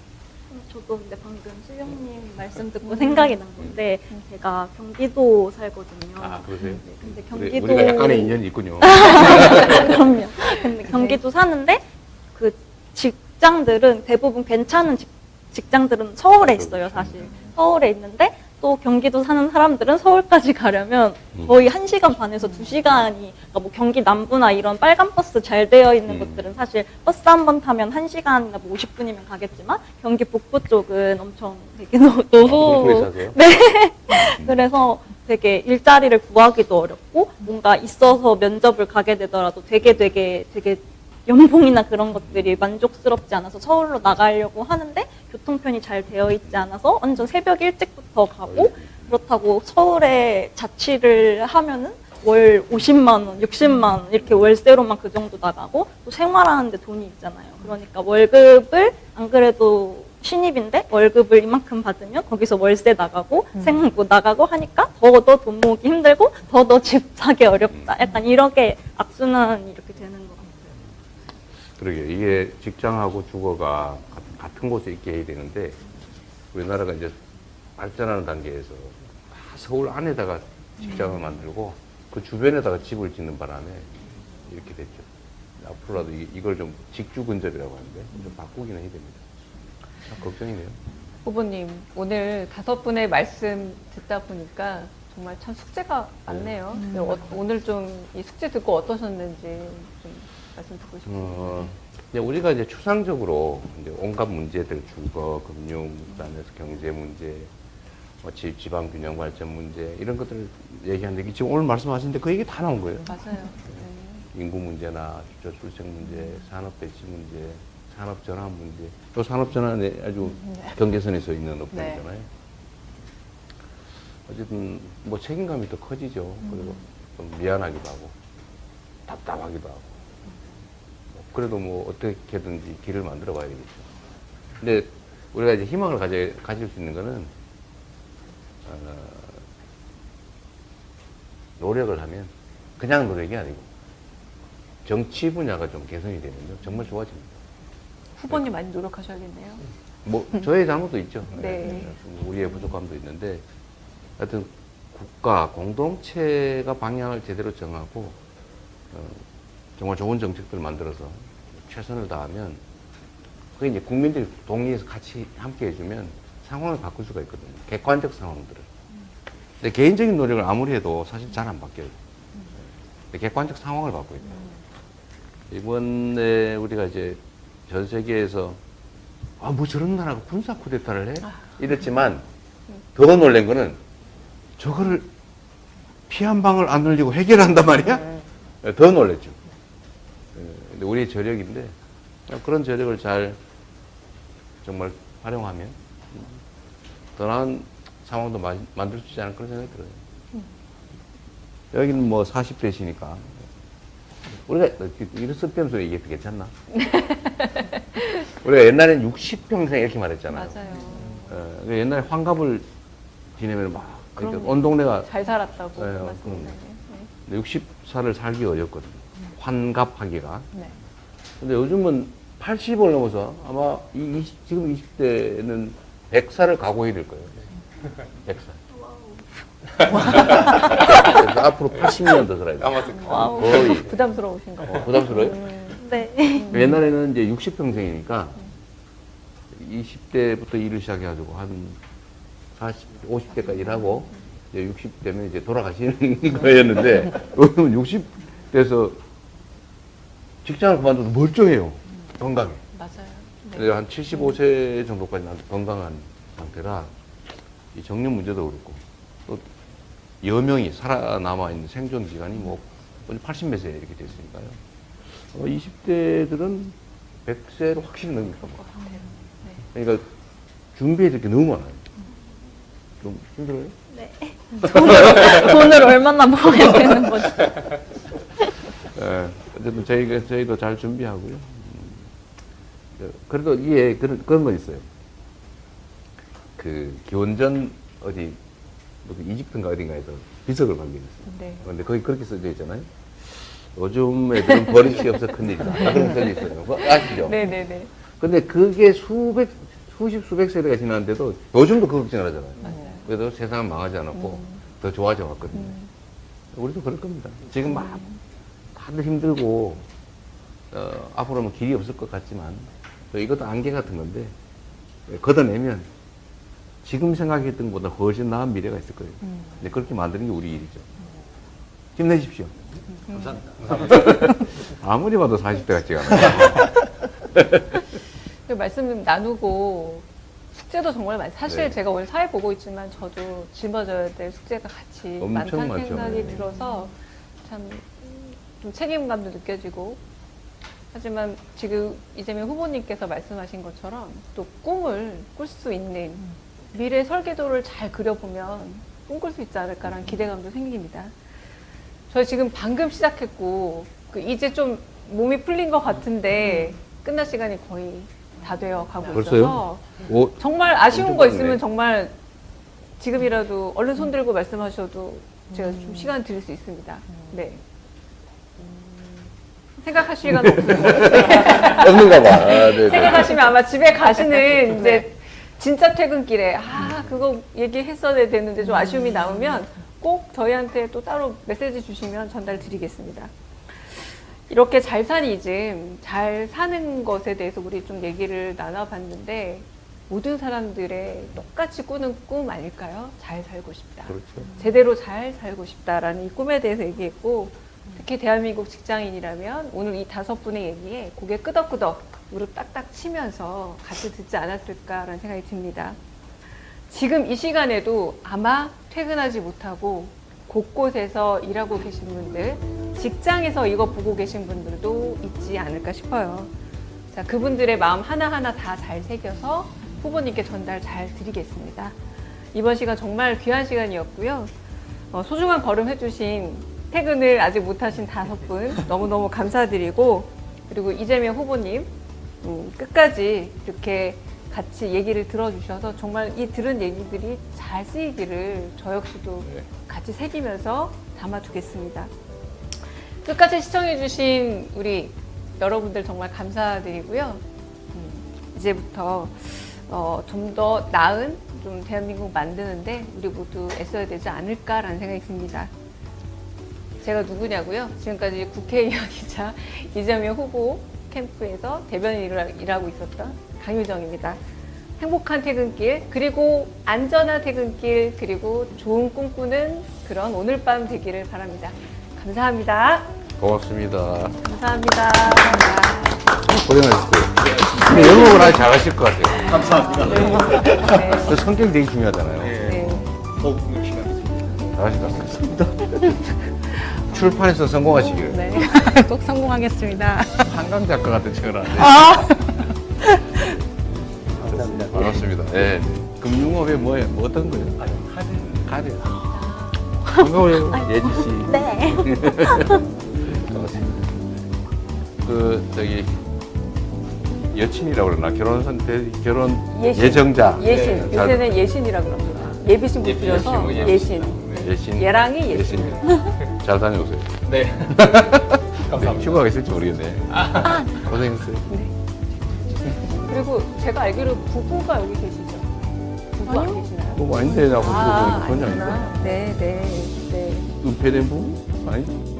저도 근데 방금 수영님 말씀 듣고 생각이 난 건데 제가 경기도 살거든요. 아, 그러세요? 네, 근데 우리가 약간의 인연이 있군요. 그럼요. 근데 경기도 사는데 그 직장들은 대부분 괜찮은 직장들은 서울에 있어요, 사실. 서울에 있는데 또 경기도 사는 사람들은 서울까지 가려면 거의 1시간 반에서 2시간이, 그러니까 뭐 경기 남부나 이런 빨간 버스 잘 되어 있는 곳들은 사실 버스 한 번 타면 1시간이나 뭐 50분이면 가겠지만 경기 북부 쪽은 엄청 되게 북부에 사세요? 네. 그래서 되게 일자리를 구하기도 어렵고 뭔가 있어서 면접을 가게 되더라도 되게 연봉이나 그런 것들이 만족스럽지 않아서 서울로 나가려고 하는데 교통편이 잘 되어 있지 않아서 완전 새벽 일찍부터 가고, 그렇다고 서울에 자취를 하면은 월 50만 원, 60만 원 이렇게 월세로만 그 정도 나가고 또 생활하는데 돈이 있잖아요. 그러니까 월급을 안 그래도 신입인데 월급을 이만큼 받으면 거기서 월세 나가고 생활고 나가고 하니까 더 돈 모으기 힘들고 더 집 사기 어렵다. 약간 이렇게 악순환이 이렇게 되는 것 같아요. 그러게 이게 직장하고 주거가 같은 곳에 있게 해야 되는데 우리나라가 이제 발전하는 단계에서 서울 안에다가 직장을 만들고 그 주변에다가 집을 짓는 바람에 이렇게 됐죠. 앞으로라도 이걸 좀 직주 근접이라고 하는데 좀 바꾸기는 해야 됩니다. 참 걱정이네요. 후보님, 오늘 5분의 말씀 듣다 보니까 정말 참 숙제가 많네요. 오늘 좀 이 숙제 듣고 어떠셨는지 좀 말씀 듣고 싶습니다. 이제 우리가 이제 추상적으로 이제 온갖 문제들, 주거, 금융, 그다음에 경제 문제, 뭐 지방 균형 발전 문제 이런 것들을 얘기하는데 지금 오늘 말씀하시는데 그 얘기 다 나온 거예요. 맞아요. 네. 인구 문제나 저출생 문제, 산업 배치 문제, 산업 전환 문제. 또 산업 전환에 아주 경계선에 서 있는 업종이잖아요. 어쨌든 뭐 책임감이 더 커지죠. 그리고 좀 미안하기도 하고 답답하기도 하고. 그래도 뭐 어떻게든지 길을 만들어 봐야 되겠죠. 근데 우리가 이제 희망을 가질 수 있는 거는 노력을 하면 그냥 노력이 아니고 정치 분야가 좀 개선이 되면요 정말 좋아집니다. 후보님 많이 노력하셔야겠네요. 뭐 저의 잘못도 있죠. 네. 우리의 부족함도 있는데 하여튼 국가 공동체가 방향을 제대로 정하고 정말 좋은 정책들을 만들어서 최선을 다하면 그게 이제 국민들이 동의해서 같이 함께 해주면 상황을 바꿀 수가 있거든요. 객관적 상황들을. 근데 개인적인 노력을 아무리 해도 사실 잘 안 바뀌어요. 근데 객관적 상황을 바꿔야 돼요. 이번에 우리가 이제 전 세계에서 뭐 저런 나라가 군사 쿠데타를 해? 이랬지만 더 놀란 거는 저거를 피 한 방울 안 흘리고 해결한단 말이야? 더 놀랬죠. 근데 우리의 저력인데 그런 저력을 잘 정말 활용하면 더 나은 상황도 만들 수 있지 않을까 그런 생각이 들어요. 여기는 뭐 40대시니까 우리가 이런 쓸데없는 소리 얘기해도 괜찮나? 우리가 옛날엔 60평생 이렇게 말했잖아요. 맞아요. 옛날에 환갑을 지내면 막 그러니까 그럼요. 온 동네가 잘 살았다고 네, 말씀드렸네요. 60살을 살기 어렵거든요. 환갑하기가. 네. 근데 요즘은 80을 넘어서 아마 지금 20대는 100살을 각오해야 될 거예요. 100살. 그래서 앞으로 80년 더 살아야 돼요. 와우. 거의. 부담스러우신가 봐요. 부담스러워요? 네. 옛날에는 이제 60평생이니까 20대부터 일을 시작해가지고 한 40, 50대까지 일하고 이제 60대면 이제 돌아가시는 거였는데 요즘은 60대에서 직장을 그만둬도 멀쩡해요. 건강해. 맞아요. 근데 한 75세 정도까지 건강한 상태라 이 정년 문제도 그렇고 또 여명이 살아남아 있는 생존 기간이 뭐 80몇 세 이렇게 됐으니까요. 20대들은 100세로 확실히 넘길 겁니다. 그러니까 준비해야 될 게 너무 많아요. 좀 힘들어요? 돈을 얼마나 모아야 되는 거지? 예, 어쨌든 저희도 잘 준비하고요. 그래도 이게 그런 건 있어요. 그 기원전 어디 무슨 이집트인가 어딘가에서 비석을 발견했어요. 네. 그런데 거기 그렇게 써져 있잖아요. 요즘 애들은 버릇이 없어 큰일이다. 그런 써져 있어요. 그거 아시죠? 네네네. 근데 그게 수백 세대가 지났는데도 요즘도 그 걱정을 하잖아요. 맞아요. 그래도 세상은 망하지 않았고 더 좋아져 왔거든요. 우리도 그럴 겁니다. 지금 막 다들 힘들고 앞으로는 길이 없을 것 같지만 이것도 안개 같은 건데 걷어내면 지금 생각했던 것보다 훨씬 나은 미래가 있을 거예요. 근데 그렇게 만드는 게 우리 일이죠. 힘내십시오. 감사합니다. 아무리 봐도 40대 같지가 않아요. 그 말씀 나누고 숙제도 정말 많아요. 사실 네. 제가 오늘 사회 보고 있지만 저도 짊어져야 될 숙제가 같이 엄청 많다는 많죠. 생각이 네. 들어서 참 좀 책임감도 느껴지고 하지만 지금 이재명 후보님께서 말씀하신 것처럼 또 꿈을 꿀 수 있는 미래 설계도를 잘 그려보면 꿈꿀 수 있지 않을까라는 기대감도 생깁니다. 저희 지금 방금 시작했고 이제 좀 몸이 풀린 것 같은데 끝날 시간이 거의 다 되어 가고 벌써요? 있어서 오, 정말 아쉬운 엄청 거 빠르네. 있으면 정말 지금이라도 얼른 손 들고 말씀하셔도 제가 좀 시간 드릴 수 있습니다. 네. 생각할 시간 없어요. 없는가 봐. 아, 네, 생각하시면 아마 집에 가시는 이제 진짜 퇴근길에 그거 얘기했어야 되는데 좀 아쉬움이 남으면 꼭 저희한테 또 따로 메시지 주시면 전달 드리겠습니다. 이렇게 잘 사는 이즘, 잘 사는 것에 대해서 우리 좀 얘기를 나눠봤는데 모든 사람들의 똑같이 꾸는 꿈 아닐까요? 잘 살고 싶다. 그렇죠. 제대로 잘 살고 싶다라는 이 꿈에 대해서 얘기했고 특히 대한민국 직장인이라면 오늘 이 5분의 얘기에 고개 끄덕끄덕 무릎 딱딱 치면서 같이 듣지 않았을까라는 생각이 듭니다. 지금 이 시간에도 아마 퇴근하지 못하고 곳곳에서 일하고 계신 분들, 직장에서 이거 보고 계신 분들도 있지 않을까 싶어요. 자, 그분들의 마음 하나하나 다 잘 새겨서 후보님께 전달 잘 드리겠습니다. 이번 시간 정말 귀한 시간이었고요. 소중한 걸음 해주신 퇴근을 아직 못하신 5분 너무너무 감사드리고 그리고 이재명 후보님 끝까지 이렇게 같이 얘기를 들어주셔서 정말 이 들은 얘기들이 잘 쓰이기를 저 역시도 같이 새기면서 담아두겠습니다. 끝까지 시청해주신 우리 여러분들 정말 감사드리고요. 이제부터 좀 더 나은 좀 대한민국 만드는데 우리 모두 애써야 되지 않을까라는 생각이 듭니다. 제가 누구냐고요? 지금까지 국회의원이자 이재명 후보 캠프에서 대변인을 일하고 있었던 강유정입니다. 행복한 퇴근길, 그리고 안전한 퇴근길, 그리고 좋은 꿈꾸는 그런 오늘 밤 되기를 바랍니다. 감사합니다. 고맙습니다. 감사합니다. 고생하셨어요. 근데 영업을 아주 잘하실 것 같아요. 감사합니다. 네. 그 성격이 되게 중요하잖아요. 네. 더욱 열심히 하겠습니다. 잘하실 것 같습니다. 출판에서 성공하시기를. 네. 꼭 성공하겠습니다. 한강 작가 같은 책을 하는데. 감사합니다. 반갑습니다. 네. 금융업에 뭐 어떤 거예요? 아니, 카드. 반가워요. 예지 씨. 네. 반갑습니다. 여친이라고 그러나 결혼 예신. 예정자. 예신. 네. 요새는 예신이라고 그럽니다. 예비신 못 줄여서 예신. 예신. 예랑이 예신. 잘 다녀오세요. 네. 감사합니다. 휴가가 있을지 모르겠네. 고생했어요. 그리고 제가 알기로 부부가 여기 계시죠? 부부 안 계시나요? 뭐 아닌데, 나 그건 아닌데. 아니구나. 네. 은폐된 부부? 아니지?